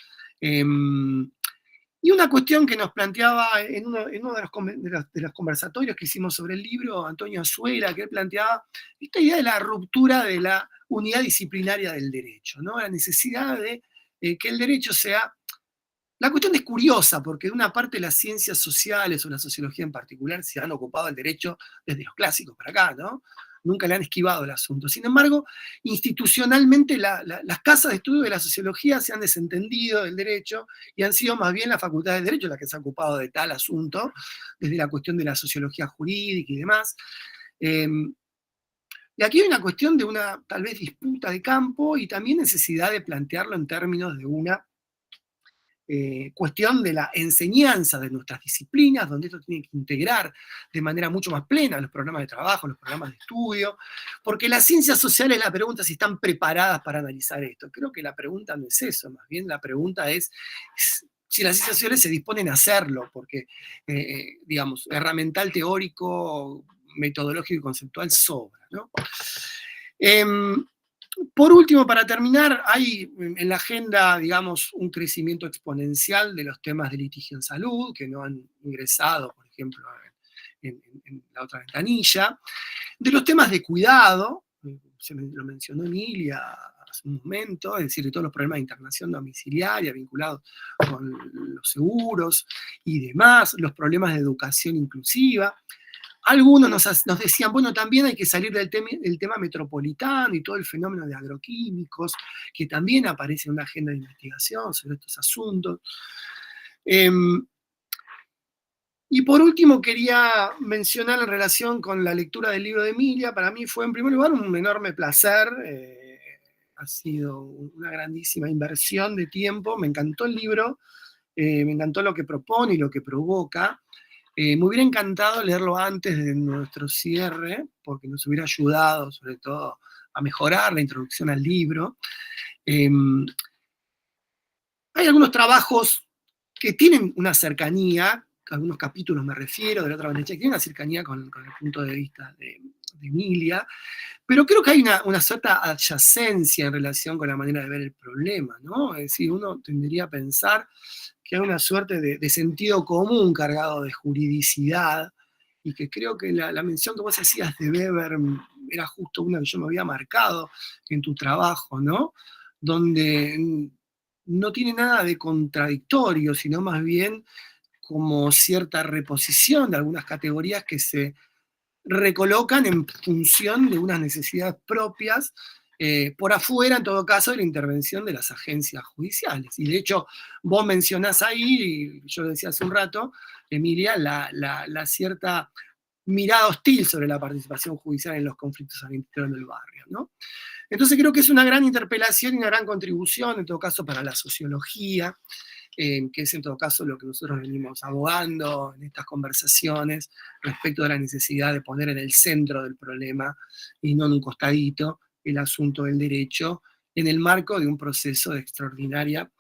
Y una cuestión que nos planteaba en uno de los conversatorios que hicimos sobre el libro, Antonio Azuela, que él planteaba esta idea de la ruptura de la unidad disciplinaria del derecho, ¿no? La necesidad de que el derecho sea... La cuestión es curiosa, porque de una parte las ciencias sociales o la sociología en particular se han ocupado del derecho desde los clásicos para acá, ¿no? nunca le han esquivado el asunto. Sin embargo, institucionalmente las casas de estudio de la sociología se han desentendido del derecho y han sido más bien la Facultad de Derecho la que se ha ocupado de tal asunto, desde la cuestión de la sociología jurídica y demás. Y aquí hay una cuestión de una, tal vez, disputa de campo y también necesidad de plantearlo en términos de una cuestión de la enseñanza de nuestras disciplinas, donde esto tiene que integrar de manera mucho más plena los programas de trabajo, los programas de estudio, porque las ciencias sociales, la pregunta es si están preparadas para analizar esto. Creo que la pregunta no es eso, más bien la pregunta es si las ciencias sociales se disponen a hacerlo, porque, digamos, herramental teórico, metodológico y conceptual sobra, ¿no? Por último, para terminar, hay en la agenda, digamos, un crecimiento exponencial de los temas de litigio en salud, que no han ingresado, por ejemplo, en la otra ventanilla, de los temas de cuidado, lo mencionó Emilia hace un momento, es decir, de todos los problemas de internación domiciliaria vinculados con los seguros y demás, los problemas de educación inclusiva. Algunos nos decían, bueno, también hay que salir del tema metropolitano y todo el fenómeno de agroquímicos, que también aparece en una agenda de investigación sobre estos asuntos. Y por último quería mencionar en relación con la lectura del libro de Emilia. Para mí fue en primer lugar un enorme placer, ha sido una grandísima inversión de tiempo, me encantó el libro, me encantó lo que propone y lo que provoca. Me hubiera encantado leerlo antes de nuestro cierre, porque nos hubiera ayudado, sobre todo, a mejorar la introducción al libro. Hay algunos trabajos que tienen una cercanía, algunos capítulos me refiero, de la otra ventanilla, que tienen una cercanía con el punto de vista de Emilia, pero creo que hay una cierta adyacencia en relación con la manera de ver el problema, ¿no? Es decir, uno tendería a pensar que hay una suerte de sentido común cargado de juridicidad, y que creo que la mención que vos hacías de Weber era justo una que yo me había marcado en tu trabajo, ¿no? Donde no tiene nada de contradictorio, sino más bien como cierta reposición de algunas categorías que se recolocan en función de unas necesidades propias, por afuera, en todo caso, de la intervención de las agencias judiciales. Y de hecho, vos mencionás ahí, y yo lo decía hace un rato, Emilia, la cierta mirada hostil sobre la participación judicial en los conflictos al interior del barrio, ¿no? Entonces creo que es una gran interpelación y una gran contribución, en todo caso, para la sociología, que es en todo caso lo que nosotros venimos abogando en estas conversaciones respecto de la necesidad de poner en el centro del problema y no en un costadito el asunto del derecho en el marco de un proceso de extraordinaria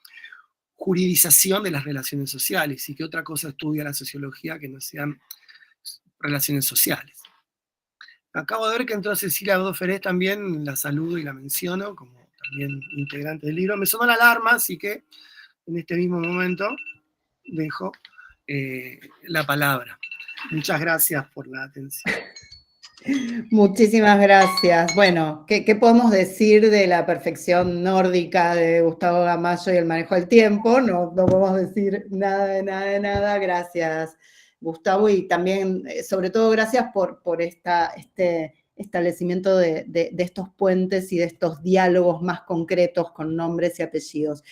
juridización de las relaciones sociales, y que otra cosa estudia la sociología que no sean relaciones sociales. Acabo de ver que entró Cecilia Godó Ferez también, la saludo y la menciono como también integrante del libro. Me sonó la alarma, así que en este mismo momento dejo la palabra. Muchas gracias por la atención. Muchísimas gracias. Bueno, ¿qué podemos decir de la perfección nórdica de Gustavo Gamayo y el manejo del tiempo? No podemos decir nada de nada. Gracias, Gustavo, y también, sobre todo, gracias por este establecimiento de estos puentes y de estos diálogos más concretos con nombres y apellidos.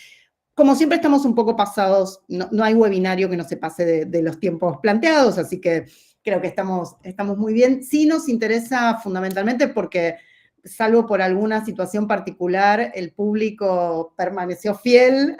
Como siempre estamos un poco pasados, no hay webinario que no se pase de los tiempos planteados, así que creo que estamos muy bien. Sí nos interesa fundamentalmente porque, salvo por alguna situación particular, el público permaneció fiel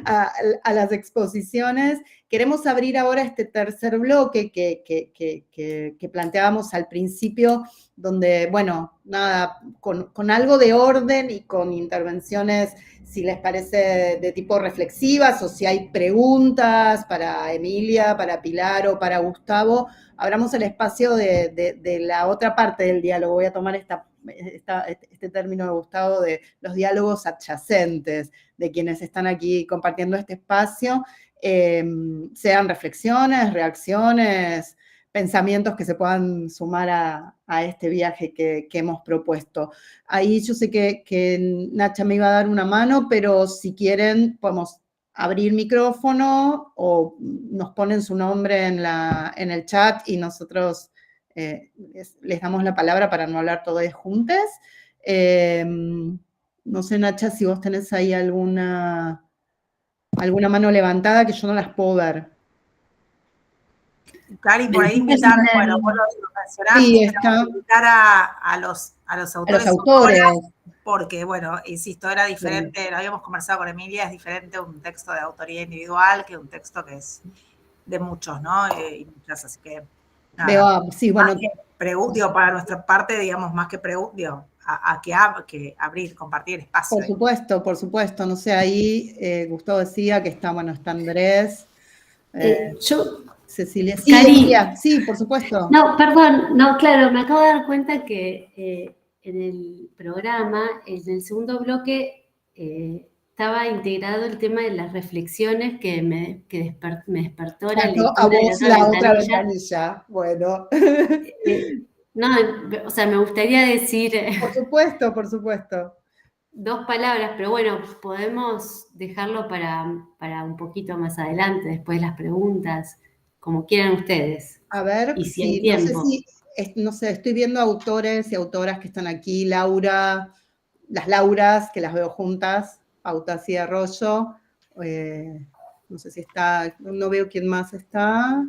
a las exposiciones. Queremos abrir ahora este tercer bloque que planteábamos al principio, donde, bueno, nada, con algo de orden y con intervenciones, si les parece, de tipo reflexivas, o si hay preguntas para Emilia, para Pilar o para Gustavo, abramos el espacio de la otra parte del diálogo. Voy a tomar este término de Gustavo, de los diálogos adyacentes, de quienes están aquí compartiendo este espacio, sean reflexiones, reacciones, pensamientos que se puedan sumar a este viaje que hemos propuesto. Ahí yo sé que Nacha me iba a dar una mano, pero si quieren podemos abrir micrófono o nos ponen su nombre en el chat y nosotros les damos la palabra para no hablar todos juntos. No sé, Nacha, si vos tenés ahí alguna mano levantada, que yo no las puedo ver. Cari, por ahí invitar, bueno, vos lo mencionaste, sí, está. Invitar a los autores. A los autores. Porque, bueno, insisto, era diferente, sí. Lo habíamos conversado con Emilia, es diferente un texto de autoría individual que un texto que es de muchos, ¿no? Y muchas, así que, nada. Sí, bueno. Para nuestra parte, digamos, más que que abrir, compartir espacio. Por supuesto. No sé, ahí Gustavo decía que está, bueno, está Andrés. Cecilia. Sí, por supuesto. No, perdón, no, claro, me acabo de dar cuenta que en el programa, en el segundo bloque, estaba integrado el tema de las reflexiones que me despertó la lectura. A vos la otra ventanilla. Bueno. No, o sea, me gustaría decir... Por supuesto. 2 palabras, pero bueno, podemos dejarlo para un poquito más adelante, después de las preguntas, como quieran ustedes. A ver, y si hay tiempo. No sé, estoy viendo autores y autoras que están aquí, Laura, las Lauras, que las veo juntas, Autas y Arroyo, no sé si está, no veo quién más está.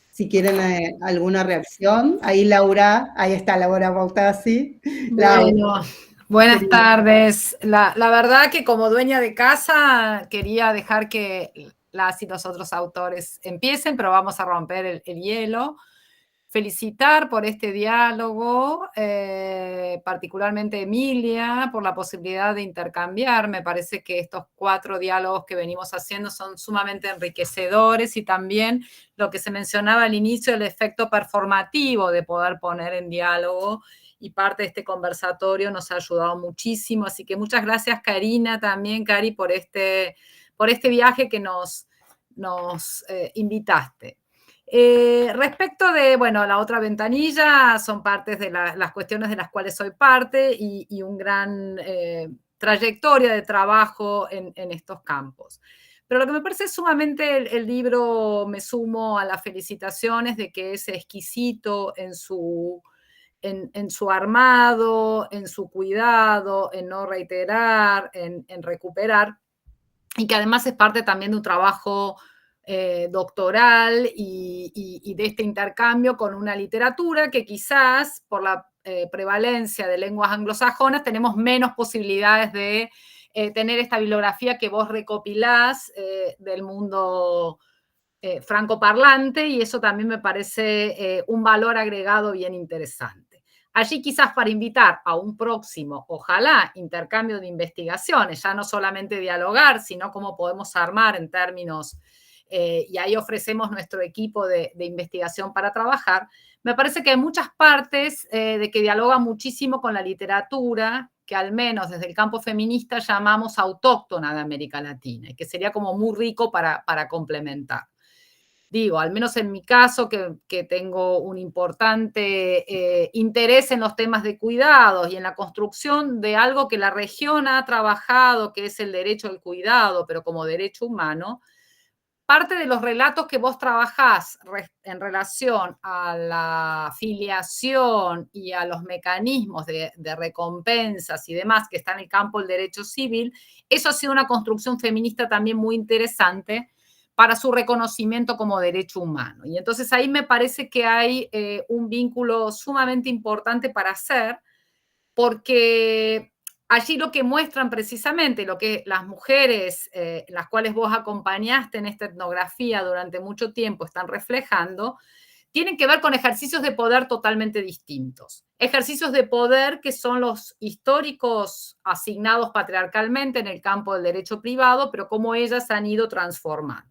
Si quieren alguna reacción, ahí Laura, ahí está Laura Bautasi. Bueno, buenas tardes. La verdad que como dueña de casa quería dejar que las y los otros autores empiecen, pero vamos a romper el hielo. Felicitar por este diálogo, particularmente Emilia, por la posibilidad de intercambiar. Me parece que estos 4 diálogos que venimos haciendo son sumamente enriquecedores y también lo que se mencionaba al inicio, el efecto performativo de poder poner en diálogo, y parte de este conversatorio nos ha ayudado muchísimo. Así que muchas gracias, Karina, también, Cari, por este viaje que nos invitaste. Respecto de, bueno, la otra ventanilla, son partes de las cuestiones de las cuales soy parte y un gran trayectoria de trabajo en estos campos. Pero lo que me parece sumamente el libro, me sumo a las felicitaciones de que es exquisito en su armado, en su cuidado, en no reiterar, en recuperar, y que además es parte también de un trabajo doctoral y de este intercambio con una literatura que quizás por la prevalencia de lenguas anglosajonas tenemos menos posibilidades de tener esta bibliografía que vos recopilás del mundo francoparlante, y eso también me parece un valor agregado bien interesante. Allí quizás para invitar a un próximo, ojalá, intercambio de investigaciones, ya no solamente dialogar, sino cómo podemos armar en términos, y ahí ofrecemos nuestro equipo de investigación para trabajar. Me parece que hay muchas partes de que dialogan muchísimo con la literatura, que al menos desde el campo feminista llamamos autóctona de América Latina, y que sería como muy rico para complementar. Digo, al menos en mi caso, que tengo un importante interés en los temas de cuidados y en la construcción de algo que la región ha trabajado, que es el derecho al cuidado, pero como derecho humano, parte de los relatos que vos trabajás en relación a la filiación y a los mecanismos de recompensas y demás que está en el campo del derecho civil, eso ha sido una construcción feminista también muy interesante para su reconocimiento como derecho humano. Y entonces ahí me parece que hay un vínculo sumamente importante para hacer, porque allí lo que muestran precisamente, lo que las mujeres, las cuales vos acompañaste en esta etnografía durante mucho tiempo, están reflejando, tienen que ver con ejercicios de poder totalmente distintos. Ejercicios de poder que son los históricos asignados patriarcalmente en el campo del derecho privado, pero cómo ellas han ido transformando.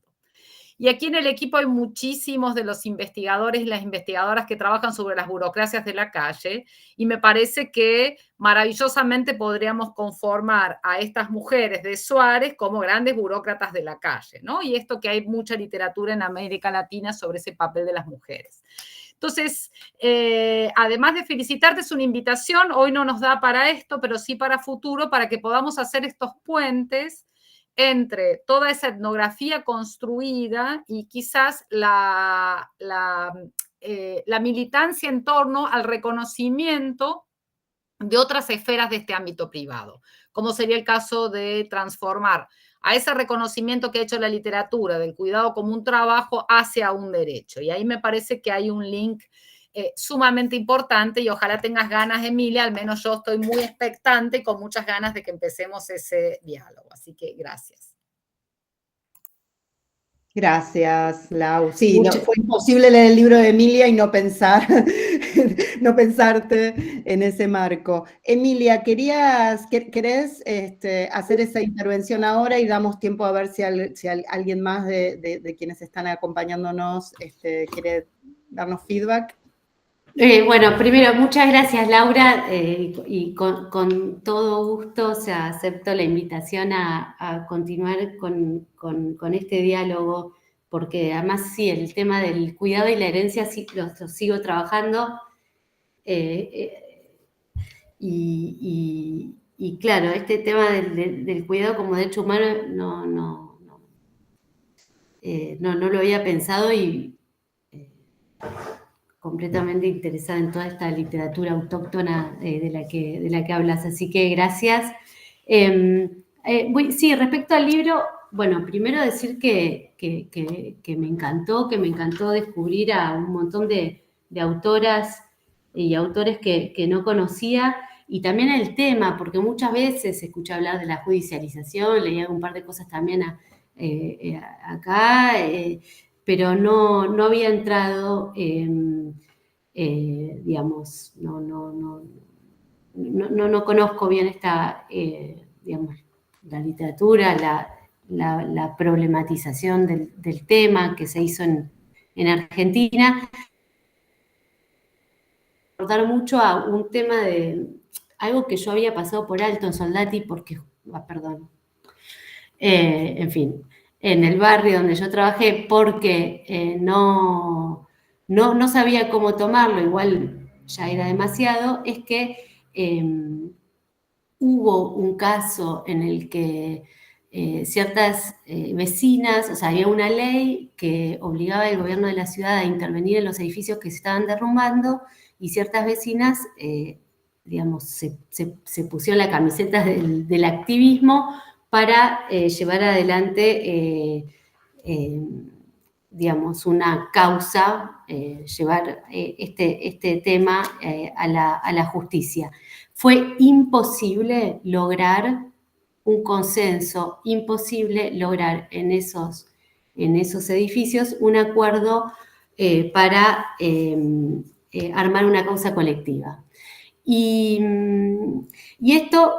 Y aquí en el equipo hay muchísimos de los investigadores y las investigadoras que trabajan sobre las burocracias de la calle, y me parece que maravillosamente podríamos conformar a estas mujeres de Suárez como grandes burócratas de la calle, ¿no? Y esto que hay mucha literatura en América Latina sobre ese papel de las mujeres. Entonces, además de felicitarte, es una invitación, hoy no nos da para esto, pero sí para futuro, para que podamos hacer estos puentes entre toda esa etnografía construida y quizás la la militancia en torno al reconocimiento de otras esferas de este ámbito privado, como sería el caso de transformar a ese reconocimiento que ha hecho la literatura del cuidado como un trabajo hacia un derecho. Y ahí me parece que hay un link sumamente importante y ojalá tengas ganas, Emilia, al menos yo estoy muy expectante y con muchas ganas de que empecemos ese diálogo. Así que gracias. Gracias, Lau. Sí, no, fue imposible leer el libro de Emilia y no pensar, no pensarte en ese marco. Emilia, ¿querés hacer esa intervención ahora y damos tiempo a ver si alguien más de quienes están acompañándonos quiere darnos feedback? Bueno, primero, muchas gracias, Laura, y con todo gusto, o sea, acepto la invitación a continuar con este diálogo, porque además sí, el tema del cuidado y la herencia sí, lo sigo trabajando, y claro, este tema del cuidado como derecho humano no lo había pensado y completamente interesada en toda esta literatura autóctona de la que hablas, así que gracias. Sí, respecto al libro, bueno, primero decir que me encantó descubrir a un montón de autoras y autores que no conocía, y también el tema, porque muchas veces escuché hablar de la judicialización, leí un par de cosas también acá, pero no había entrado, digamos, no conozco bien esta, digamos, la literatura, la problematización del tema que se hizo en Argentina. Recordar mucho a un tema de algo que yo había pasado por alto en Soldati, porque, en fin, en el barrio donde yo trabajé, porque no sabía cómo tomarlo, igual ya era demasiado, es que hubo un caso en el que ciertas vecinas, o sea, había una ley que obligaba al gobierno de la ciudad a intervenir en los edificios que se estaban derrumbando, y ciertas vecinas, digamos, se pusieron la camiseta del activismo para llevar adelante, digamos, una causa, llevar este tema a la justicia. Fue imposible lograr un consenso, imposible lograr en esos edificios un acuerdo para armar una causa colectiva. Y esto,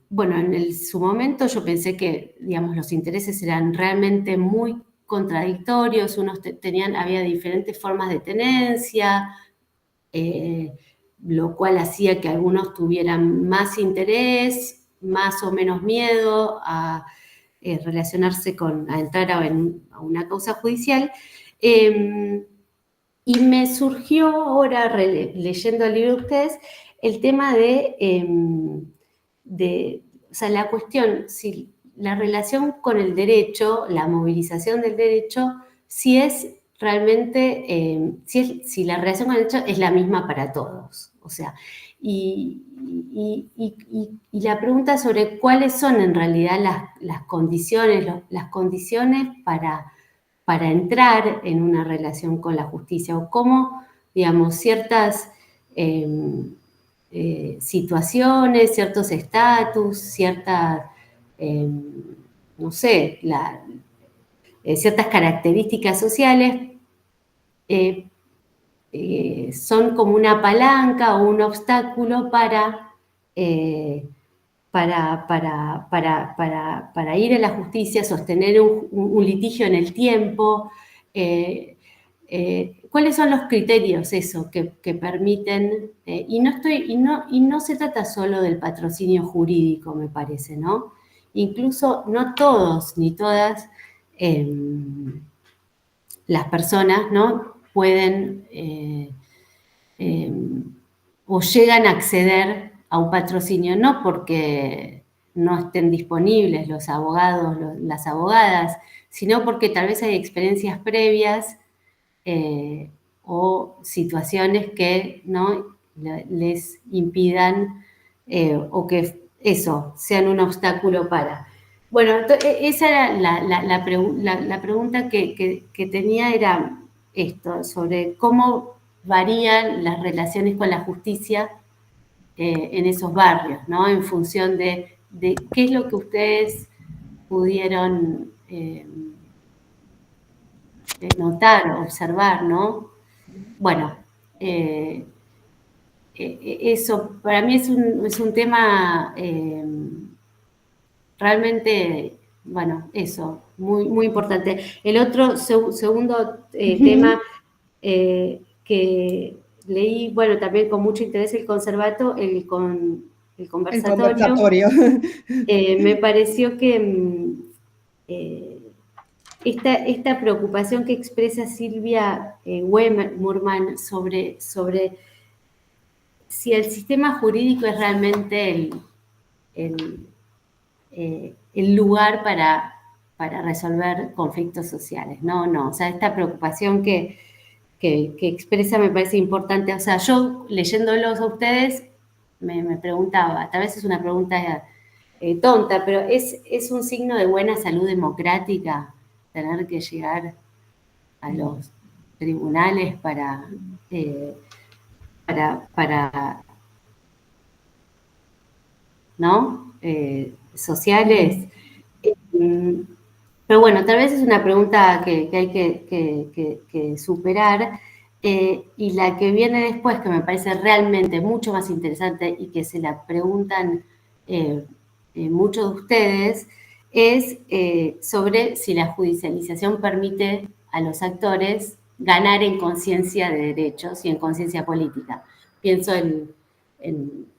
bueno, en su momento yo pensé que, digamos, los intereses eran realmente muy contradictorios, había diferentes formas de tenencia, lo cual hacía que algunos tuvieran más interés, más o menos miedo a relacionarse a entrar a una causa judicial. Y me surgió ahora, leyendo el libro de ustedes, el tema o sea, la cuestión, si la relación con el derecho, la movilización del derecho, si es realmente, si la relación con el derecho es la misma para todos. O sea, y la pregunta sobre cuáles son en realidad las condiciones para entrar en una relación con la justicia, o cómo, digamos, ciertas situaciones, ciertos estatus, ciertas, no sé, ciertas características sociales son como una palanca o un obstáculo para ir a la justicia, sostener un litigio en el tiempo. ¿Cuáles son los criterios que permiten? Y no se trata solo del patrocinio jurídico, me parece, ¿no? Incluso no todos ni todas las personas, ¿no?, pueden o llegan a acceder a un patrocinio, no porque no estén disponibles los abogados, las abogadas, sino porque tal vez hay experiencias previas o situaciones que, ¿no?, les impidan o que eso, sean un obstáculo para. Bueno, esa era la pregunta que tenía, era esto, sobre cómo varían las relaciones con la justicia en esos barrios, ¿no? En función de qué es lo que ustedes pudieron notar, observar, ¿no? Bueno, eso para mí es un tema realmente, bueno, eso, muy, muy importante. El otro segundo tema que leí, bueno, también con mucho interés, el conversatorio. El conversatorio. Me pareció que esta preocupación que expresa Silvia Wemerman sobre si el sistema jurídico es realmente el lugar para resolver conflictos sociales. No, o sea, esta preocupación que expresa me parece importante. O sea, yo leyéndolos a ustedes me preguntaba, tal vez es una pregunta tonta, pero ¿es un signo de buena salud democrática tener que llegar a los tribunales para ¿no? Sociales? Pero bueno, tal vez es una pregunta que hay que superar. Y la que viene después, que me parece realmente mucho más interesante y que se la preguntan muchos de ustedes, es sobre si la judicialización permite a los actores ganar en conciencia de derechos y en conciencia política. Pienso en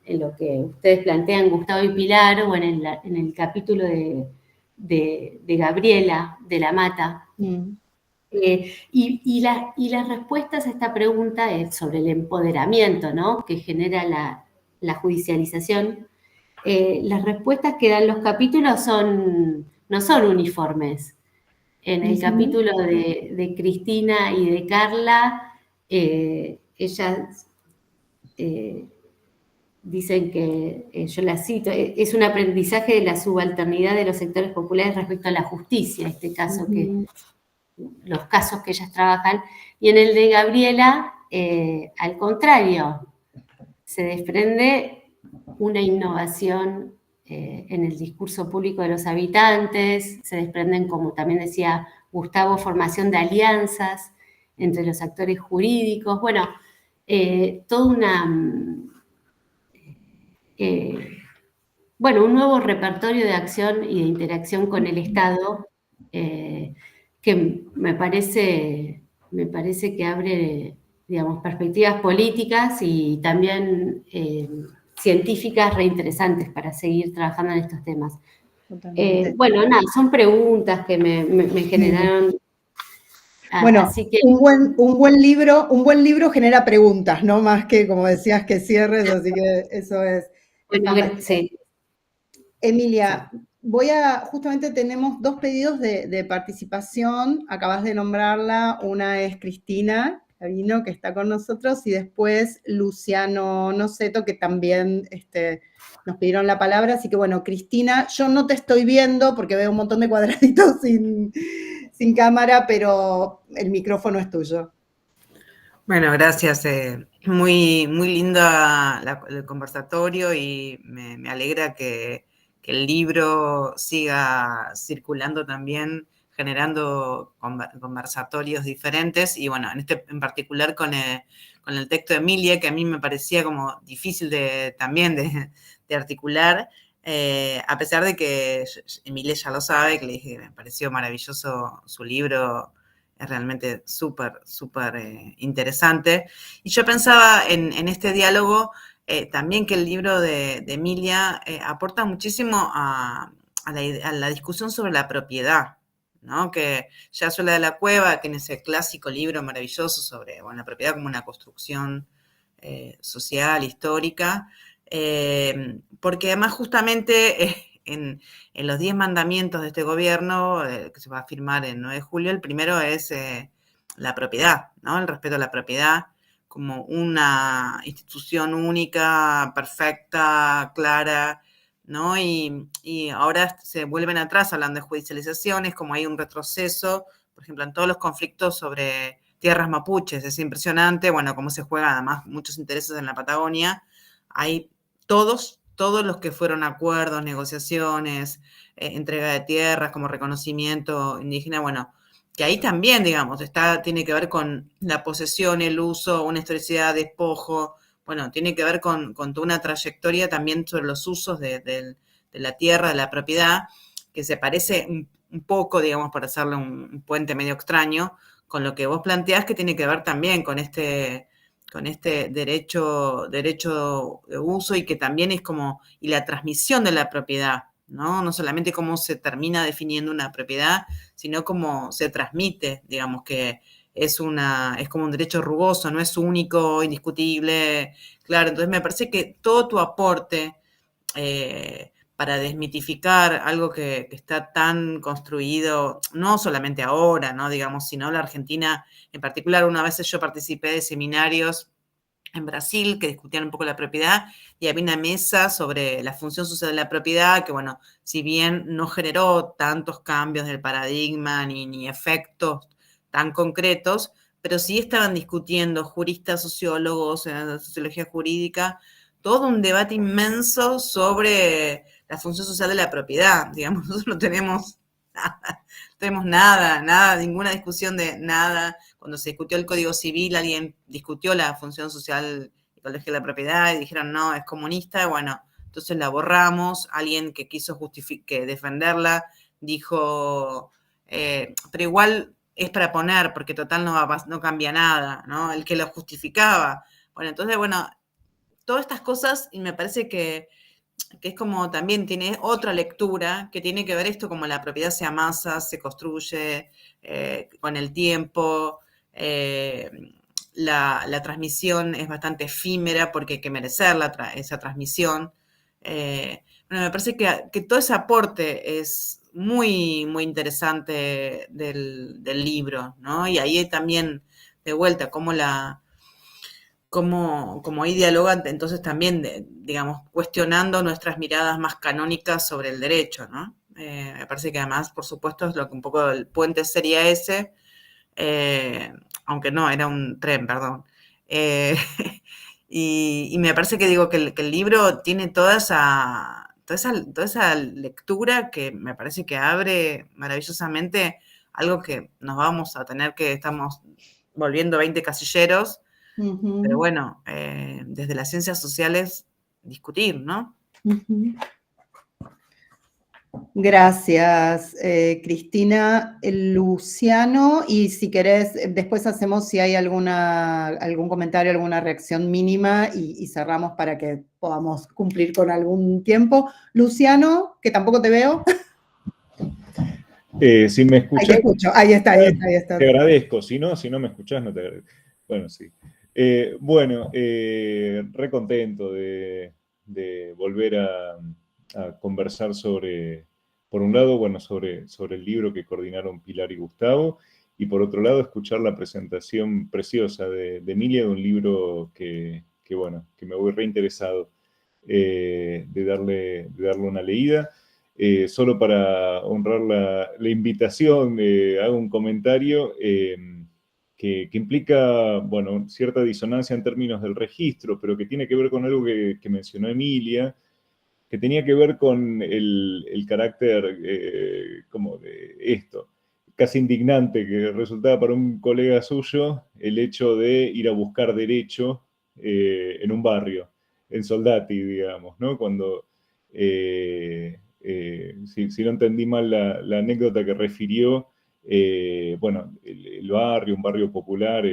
lo que ustedes plantean, Gustavo y Pilar, o en el capítulo de Gabriela, de la Mata. Y las respuestas a esta pregunta es sobre el empoderamiento, ¿no?, que genera la judicialización. Las respuestas que dan los capítulos no son uniformes. En el capítulo de Cristina y de Carla, ellas dicen que, yo la cito, es un aprendizaje de la subalternidad de los sectores populares respecto a la justicia, este caso los casos que ellas trabajan. Y en el de Gabriela, al contrario, se desprende una innovación en el discurso público de los habitantes, se desprenden, como también decía Gustavo, formación de alianzas entre los actores jurídicos, bueno, toda un nuevo repertorio de acción y de interacción con el Estado, que me parece que abre, digamos, perspectivas políticas y también científicas reinteresantes para seguir trabajando en estos temas. Bueno, nada, son preguntas que me generaron. Bueno, así que, un buen libro genera preguntas, ¿no? Más que, como decías, que cierres, así que eso es. Bueno, sí. Emilia, justamente tenemos 2 pedidos de participación, acabas de nombrarla, una es Cristina Gavino, que está con nosotros, y después Luciano Noceto, que también nos pidieron la palabra, así que bueno, Cristina, yo no te estoy viendo porque veo un montón de cuadraditos sin cámara, pero el micrófono es tuyo. Bueno, gracias. Muy, muy linda el conversatorio y me alegra que el libro siga circulando también, generando conversatorios diferentes. Y bueno, en particular con el texto de Emilia, que a mí me parecía como difícil también de articular, a pesar de que Emilia ya lo sabe, que le dije que me pareció maravilloso su libro. Es realmente súper, súper interesante. Y yo pensaba en este diálogo también que el libro de Emilia aporta muchísimo a la discusión sobre la propiedad, ¿no? Que ya Sola de la Cueva, que en ese clásico libro maravilloso sobre la propiedad como una construcción social, histórica, porque además justamente en los 10 mandamientos de este gobierno, que se va a firmar el 9 de julio, el primero es la propiedad, ¿no? El respeto a la propiedad como una institución única, perfecta, clara, ¿no? Y ahora se vuelven atrás hablando de judicializaciones, como hay un retroceso, por ejemplo, en todos los conflictos sobre tierras mapuches. Es impresionante, bueno, cómo se juegan además muchos intereses en la Patagonia. Hay todos los que fueron acuerdos, negociaciones, entrega de tierras como reconocimiento indígena, bueno, que ahí también, digamos, tiene que ver con la posesión, el uso, una historicidad, despojo, bueno, tiene que ver con toda una trayectoria también sobre los usos de la tierra, de la propiedad, que se parece un poco, digamos, para hacerle un puente medio extraño, con lo que vos planteás, que tiene que ver también con este derecho de uso, y que también es como, y la transmisión de la propiedad, ¿no? No solamente cómo se termina definiendo una propiedad, sino cómo se transmite, digamos, que es como un derecho rugoso, no es único, indiscutible, claro. Entonces me parece que todo tu aporte para desmitificar algo que está tan construido, no solamente ahora, ¿no? Digamos, sino la Argentina en particular. Una vez yo participé de seminarios en Brasil que discutían un poco la propiedad, y había una mesa sobre la función social de la propiedad que, bueno, si bien no generó tantos cambios del paradigma ni efectos tan concretos, pero sí estaban discutiendo juristas, sociólogos, sociología jurídica, todo un debate inmenso sobre la función social de la propiedad. Digamos, nosotros no tenemos nada, ninguna discusión de nada. Cuando se discutió el Código Civil, alguien discutió la función social ecológica de la propiedad y dijeron, no, es comunista. Bueno, entonces la borramos. Alguien que quiso defenderla dijo, pero igual es para poner, porque total no cambia nada, ¿no? El que lo justificaba. Bueno, entonces, bueno, todas estas cosas, y me parece que es como también tiene otra lectura que tiene que ver esto como la propiedad se amasa, se construye con el tiempo, la transmisión es bastante efímera porque hay que merecer esa transmisión. Bueno, me parece que todo ese aporte es muy, muy interesante del libro, ¿no? Y ahí también, de vuelta, como ahí dialogan, entonces también, digamos, cuestionando nuestras miradas más canónicas sobre el derecho, ¿no? Me parece que además, por supuesto, es lo que un poco el puente sería ese, aunque no, era un tren, perdón. Y me parece que digo que el libro tiene toda esa lectura que me parece que abre maravillosamente algo que nos vamos a tener que, estamos volviendo 20 casilleros, pero bueno, desde las ciencias sociales discutir, ¿no? Gracias, Cristina. Luciano, y si querés, después hacemos si hay algún comentario, alguna reacción mínima y cerramos para que podamos cumplir con algún tiempo. Luciano, que tampoco te veo. Si me escuchás... Ahí te escucho, ahí está. Te agradezco, si no me escuchás, no te agradezco. Bueno, sí. Re contento de volver a conversar por un lado, bueno, sobre el libro que coordinaron Pilar y Gustavo, y por otro lado, escuchar la presentación preciosa de Emilia, de un libro que me voy reinteresado de darle una leída. Solo para honrar la invitación, hago un comentario que implica, bueno, cierta disonancia en términos del registro, pero que tiene que ver con algo que mencionó Emilia, que tenía que ver con el carácter como de esto, casi indignante, que resultaba para un colega suyo el hecho de ir a buscar derecho en un barrio, en Soldati, digamos, ¿no? Cuando, si no entendí mal la anécdota que refirió, bueno, el barrio, un barrio popular,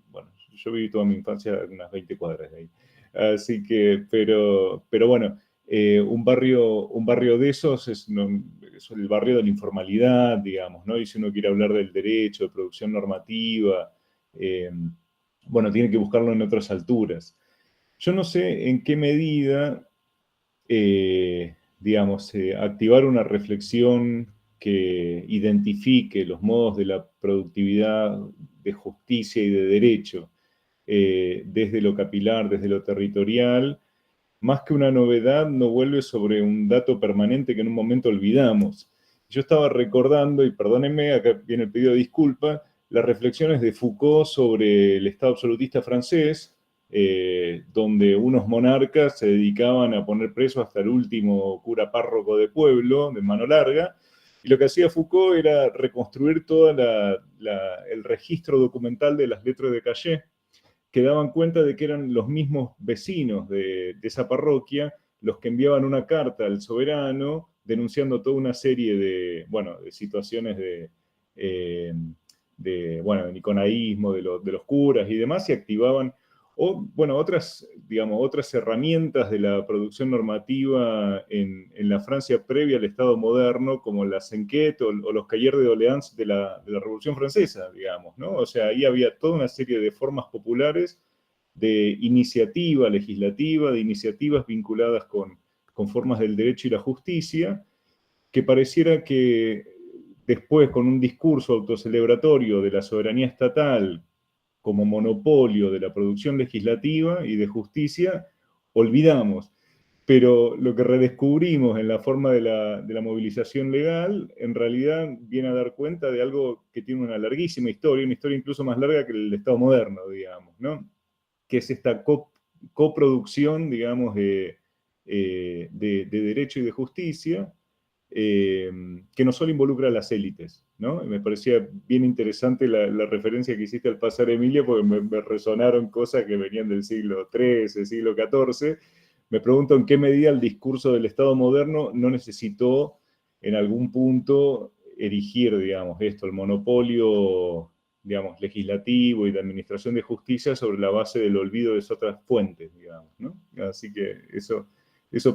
bueno, yo viví toda mi infancia a unas 20 cuadras de ahí. Así que, pero bueno, un barrio de esos es el barrio de la informalidad, digamos, ¿no? Y si uno quiere hablar del derecho, de producción normativa, bueno, tiene que buscarlo en otras alturas. Yo no sé en qué medida, digamos, activar una reflexión que identifique los modos de la productividad justicia y de derecho, desde lo capilar, desde lo territorial, más que una novedad, no vuelve sobre un dato permanente que en un momento olvidamos. Yo estaba recordando, y perdónenme, acá viene el pedido de disculpa, las reflexiones de Foucault sobre el Estado absolutista francés, donde unos monarcas se dedicaban a poner preso hasta el último cura párroco de pueblo, de mano larga, y lo que hacía Foucault era reconstruir todo el registro documental de las lettres de Cayet, que daban cuenta de que eran los mismos vecinos de esa parroquia los que enviaban una carta al soberano denunciando toda una serie de situaciones de niconaísmo, de los curas y demás, y activaban otras herramientas de la producción normativa en la Francia previa al Estado moderno, como las enquêtes o los cahiers de doléances de la Revolución Francesa, digamos, ¿no? O sea, ahí había toda una serie de formas populares de iniciativa legislativa, de iniciativas vinculadas con formas del derecho y la justicia, que pareciera que después, con un discurso autocelebratorio de la soberanía estatal como monopolio de la producción legislativa y de justicia, olvidamos. Pero lo que redescubrimos en la forma de la movilización legal, en realidad viene a dar cuenta de algo que tiene una larguísima historia, una historia incluso más larga que el Estado moderno, digamos, ¿no? Que es esta coproducción, digamos, de derecho y de justicia, que no solo involucra a las élites, ¿no? Me parecía bien interesante la referencia que hiciste al pasar, Emilia, porque me resonaron cosas que venían del siglo XIII, siglo XIV. Me pregunto en qué medida el discurso del Estado moderno no necesitó en algún punto erigir, digamos, el monopolio, digamos, legislativo y de administración de justicia sobre la base del olvido de esas otras fuentes, digamos, ¿no? Así que eso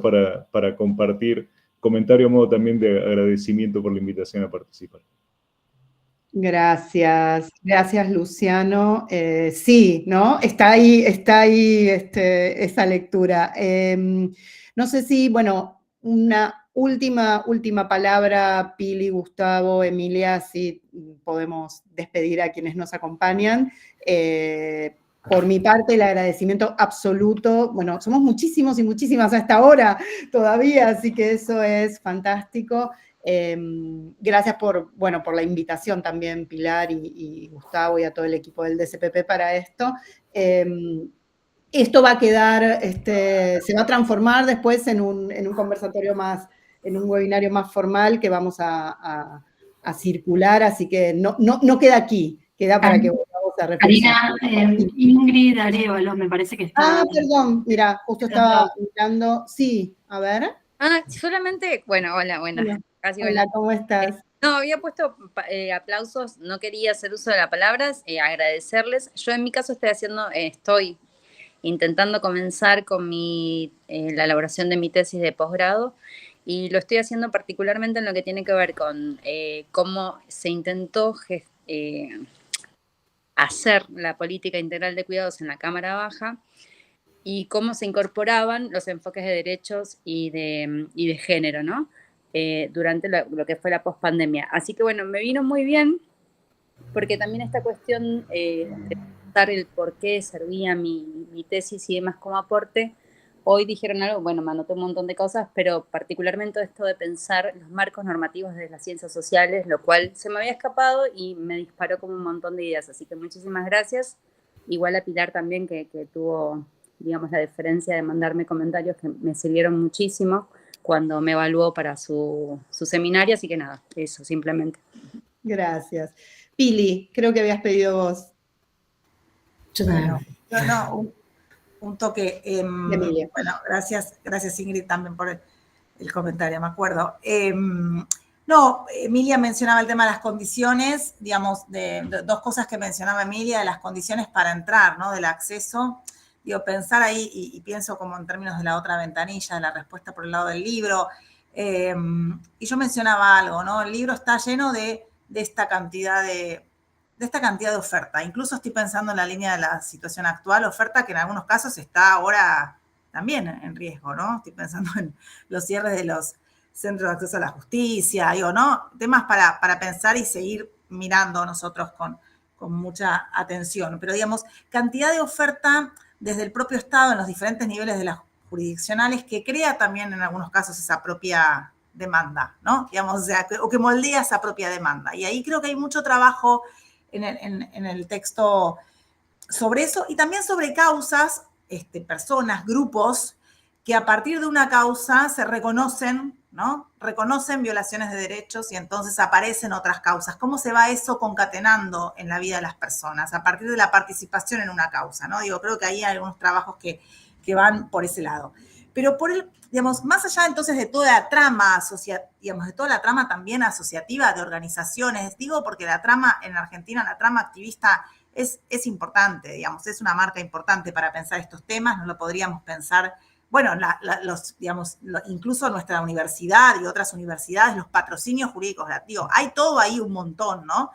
para compartir, comentario a modo también de agradecimiento por la invitación a participar. Gracias Luciano. Sí, ¿no? Está ahí esa lectura. No sé si, una última palabra, Pili, Gustavo, Emilia, si podemos despedir a quienes nos acompañan. Por mi parte, el agradecimiento absoluto. Bueno, somos muchísimos y muchísimas hasta ahora todavía, así que eso es fantástico. Gracias por la invitación también, Pilar y Gustavo, y a todo el equipo del DCPP para esto. Esto va a quedar, se va a transformar después en un conversatorio más, en un webinario más formal que vamos a circular, así que no queda aquí, queda para que volvamos a reflexionar. Karina, Ingrid Arevalo, me parece que está... Perdón, mira, justo estaba mirando, sí, a ver. Solamente, hola. Hola, ¿cómo estás? No, había puesto aplausos, no quería hacer uso de las palabras, agradecerles. Yo en mi caso estoy intentando comenzar con la elaboración de mi tesis de posgrado, y lo estoy haciendo particularmente en lo que tiene que ver con cómo se intentó hacer la política integral de cuidados en la Cámara Baja, y cómo se incorporaban los enfoques de derechos y de género, ¿no? Durante lo que fue la pospandemia. Así que me vino muy bien, porque también esta cuestión de pensar el por qué servía mi tesis y demás como aporte, hoy dijeron algo, me anoté un montón de cosas, pero particularmente esto de pensar los marcos normativos de las ciencias sociales, lo cual se me había escapado y me disparó como un montón de ideas. Así que muchísimas gracias. Igual a Pilar también, que tuvo, digamos, la deferencia de mandarme comentarios que me sirvieron muchísimo cuando me evaluó para su seminario, así que nada, eso, simplemente. Gracias. Pili, creo que habías pedido vos. Un toque. Gracias Ingrid también por el comentario, me acuerdo. Emilia mencionaba el tema de las condiciones, digamos, de dos cosas que mencionaba Emilia, de las condiciones para entrar, ¿no? Del acceso. Pensar ahí, y pienso como en términos de la otra ventanilla, de la respuesta por el lado del libro, y yo mencionaba algo, ¿no? El libro está lleno de esta cantidad de oferta. Incluso estoy pensando en la línea de la situación actual, oferta que en algunos casos está ahora también en riesgo, ¿no? Estoy pensando en los cierres de los centros de acceso a la justicia, ¿no? Temas para pensar y seguir mirando nosotros mucha atención. Pero, digamos, cantidad de oferta desde el propio Estado en los diferentes niveles de las jurisdiccionales que crea también en algunos casos esa propia demanda, ¿no? Digamos, o que moldea esa propia demanda. Y ahí creo que hay mucho trabajo en el texto sobre eso y también sobre causas, personas, grupos, que a partir de una causa se reconocen, ¿no? Reconocen violaciones de derechos y entonces aparecen otras causas. ¿Cómo se va eso concatenando en la vida de las personas a partir de la participación en una causa, ¿no? Digo, creo que ahí hay algunos trabajos que van por ese lado. Pero digamos, más allá entonces de toda la trama digamos, de toda la trama también asociativa de organizaciones, digo porque la trama en Argentina, la trama activista es importante, digamos, es una marca importante para pensar estos temas, no lo podríamos pensar, bueno, incluso nuestra universidad y otras universidades, los patrocinios jurídicos, digo, hay todo ahí un montón, ¿no?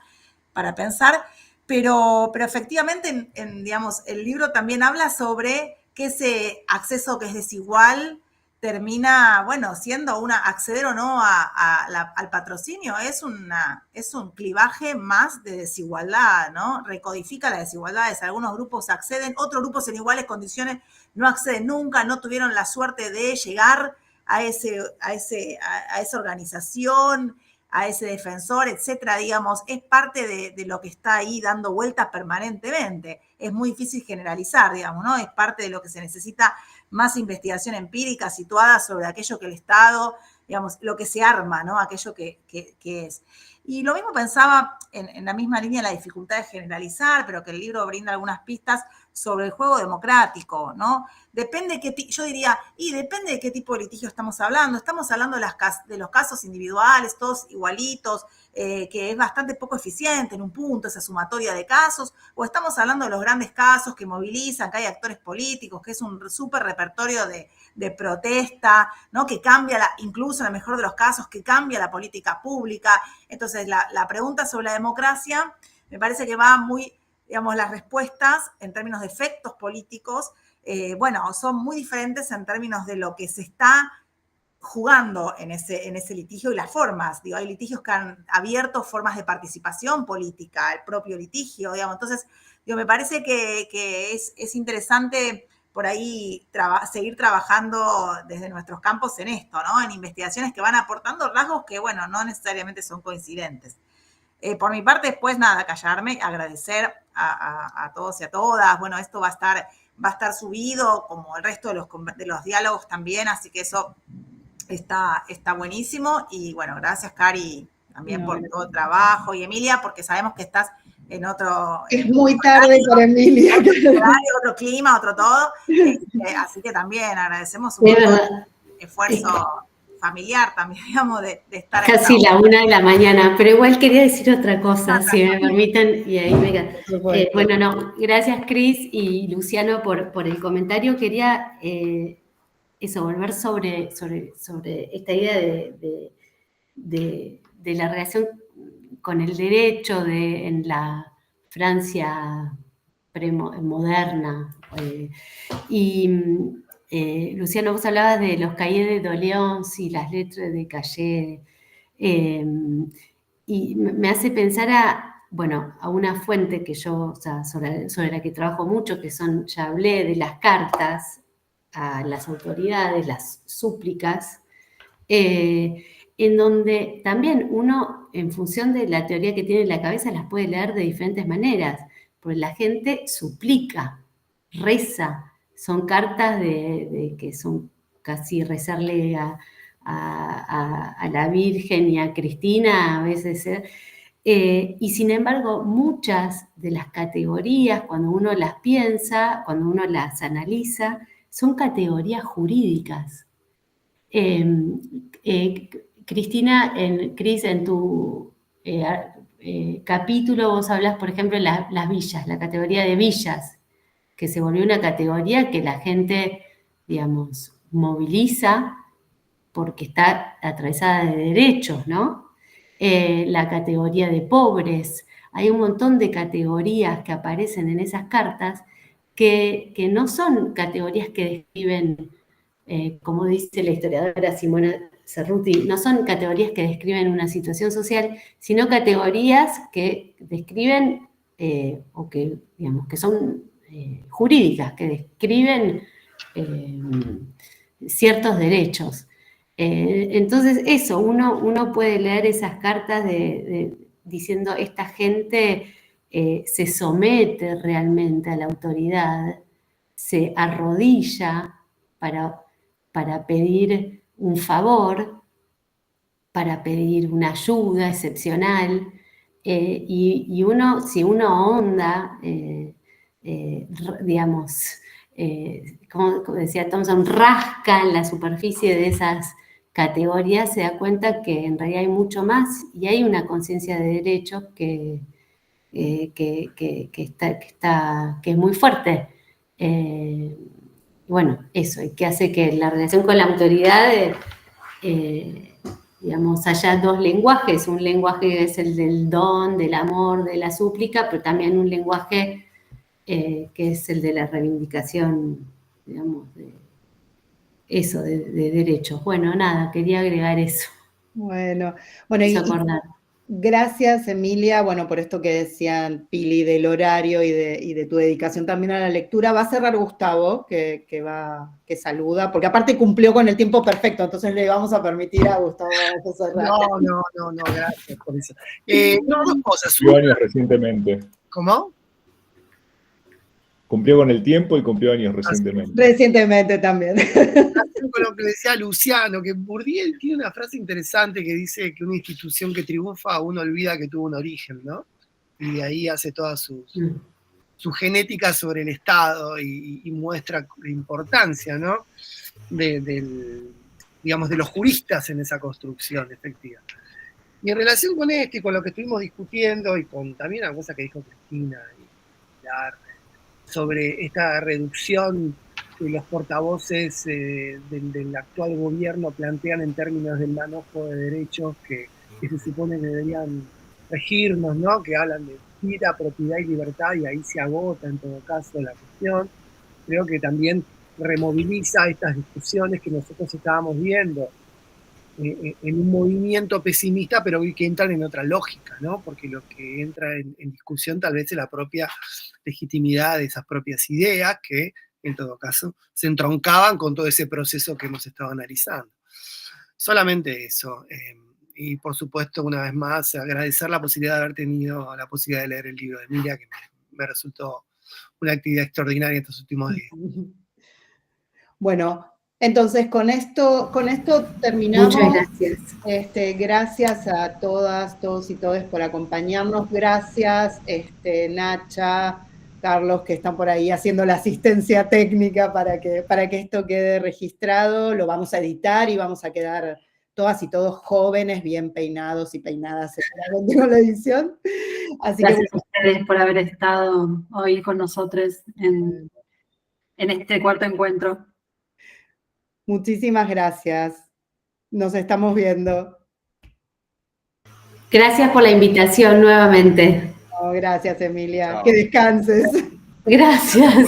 Para pensar, pero efectivamente, digamos, el libro también habla sobre que ese acceso que es desigual termina, bueno, siendo acceder o no al patrocinio, es un clivaje más de desigualdad, ¿no? Recodifica las desigualdades. Algunos grupos acceden, otros grupos en iguales condiciones no acceden nunca, no tuvieron la suerte de llegar a esa organización, a ese defensor, etcétera, digamos, es parte de lo que está ahí dando vueltas permanentemente. Es muy difícil generalizar, digamos, ¿no? Es parte de lo que se necesita más investigación empírica situada sobre aquello que el Estado, digamos, lo que se arma, ¿no? Aquello que es. Y lo mismo pensaba en la misma línea la dificultad de generalizar, pero que el libro brinda algunas pistas sobre el juego democrático, ¿no? Depende yo diría, depende de qué tipo de litigio estamos hablando. Estamos hablando de los casos individuales, todos igualitos, que es bastante poco eficiente en un punto, esa sumatoria de casos, o estamos hablando de los grandes casos que movilizan, que hay actores políticos, que es un súper repertorio de protesta, ¿no? Que cambia, incluso en el mejor de los casos, que cambia la política pública. Entonces, la pregunta sobre la democracia me parece que va muy, digamos, las respuestas en términos de efectos políticos, bueno, son muy diferentes en términos de lo que se está jugando en ese litigio y las formas. Digo, hay litigios que han abierto formas de participación política, el propio litigio, digamos. Entonces, digo, me parece que es interesante por ahí seguir trabajando desde nuestros campos en esto, ¿no? En investigaciones que van aportando rasgos que, bueno, no necesariamente son coincidentes. Por mi parte, después, nada, callarme, agradecer a todos y a todas. Bueno, esto va a estar subido, como el resto de los diálogos también, así que eso está buenísimo. Y bueno, gracias, Cari, también por todo el trabajo. Y Emilia, porque sabemos que estás en otro... Es muy tarde para Emilia. Otro clima, otro todo. Así que también agradecemos un esfuerzo familiar también, digamos, de estar casi la 1 de la mañana, pero igual quería decir otra cosa, si me permiten, y ahí me bueno, no, gracias Cris y Luciano por el comentario. Quería volver sobre esta idea de la relación con el derecho en la Francia moderna. Luciano, vos hablabas de los cahiers de doléances y las letras de cahiers, y me hace pensar a una fuente que yo, o sea, sobre la que trabajo mucho, que ya hablé de las cartas a las autoridades, las súplicas, en donde también uno, en función de la teoría que tiene en la cabeza, las puede leer de diferentes maneras, porque la gente suplica, reza. Son cartas de que son casi rezarle a la Virgen y a Cristina a veces. Y sin embargo, muchas de las categorías, cuando uno las piensa, cuando uno las analiza, son categorías jurídicas. Cristina, Cris, en tu capítulo vos hablas, por ejemplo, de las villas, la categoría de villas, que se volvió una categoría que la gente, digamos, moviliza porque está atravesada de derechos, ¿no? La categoría de pobres. Hay un montón de categorías que aparecen en esas cartas que no son categorías que describen, como dice la historiadora Simona Cerruti, no son categorías que describen una situación social, sino categorías que describen o que, digamos, que son jurídicas, que describen ciertos derechos. Entonces, eso, uno puede leer esas cartas diciendo esta gente se somete realmente a la autoridad, se arrodilla para pedir un favor, para pedir una ayuda excepcional, y uno, si uno ahonda, digamos, como decía Thompson, rasca en la superficie de esas categorías, se da cuenta que en realidad hay mucho más y hay una conciencia de derechos que es muy fuerte. Bueno, eso, y que hace que la relación con la autoridad, digamos, haya dos lenguajes, un lenguaje que es el del don, del amor, de la súplica, pero también un lenguaje que es el de la reivindicación, digamos, de derechos. Bueno, nada, quería agregar eso. Bueno, gracias, Emilia, bueno, por esto que decían Pili del horario y de tu dedicación también a la lectura. Va a cerrar Gustavo, que saluda, porque aparte cumplió con el tiempo perfecto, entonces le vamos a permitir a Gustavo cerrar. No, gracias por eso. Dos cosas. Cumplió años recientemente. ¿Cómo? Cumplió con el tiempo y cumplió años recientemente. Recientemente también. Con lo que decía Luciano, que Bourdieu tiene una frase interesante que dice que una institución que triunfa, uno olvida que tuvo un origen, ¿no? Y de ahí hace toda su genética sobre el Estado y muestra la importancia, ¿no? Digamos, de los juristas en esa construcción efectiva. Y en relación con esto y con lo que estuvimos discutiendo y con también la cosa que dijo Cristina y Pilar, sobre esta reducción que los portavoces del actual gobierno plantean en términos del manojo de derechos que se supone que deberían regirnos, ¿no? Que hablan de vida, propiedad y libertad, y ahí se agota en todo caso la cuestión. Creo que también removiliza estas discusiones que nosotros estábamos viendo en un movimiento pesimista, pero que entran en otra lógica, ¿no? Porque lo que entra en discusión tal vez es la propia legitimidad de esas propias ideas que, en todo caso, se entroncaban con todo ese proceso que hemos estado analizando. Solamente eso. Y, por supuesto, una vez más, agradecer la posibilidad de haber tenido la posibilidad de leer el libro de Emilia, que me resultó una actividad extraordinaria estos últimos días. Bueno, entonces con esto terminamos. Muchas gracias. Gracias a todas, todos y todes por acompañarnos. Gracias, Nacha, Carlos, que están por ahí haciendo la asistencia técnica para que esto quede registrado. Lo vamos a editar y vamos a quedar todas y todos jóvenes, bien peinados y peinadas seguramente con la edición. Así gracias a ustedes por haber estado hoy con nosotros en este cuarto encuentro. Muchísimas gracias. Nos estamos viendo. Gracias por la invitación nuevamente. Oh, gracias, Emilia. Chao. Que descanses. Gracias.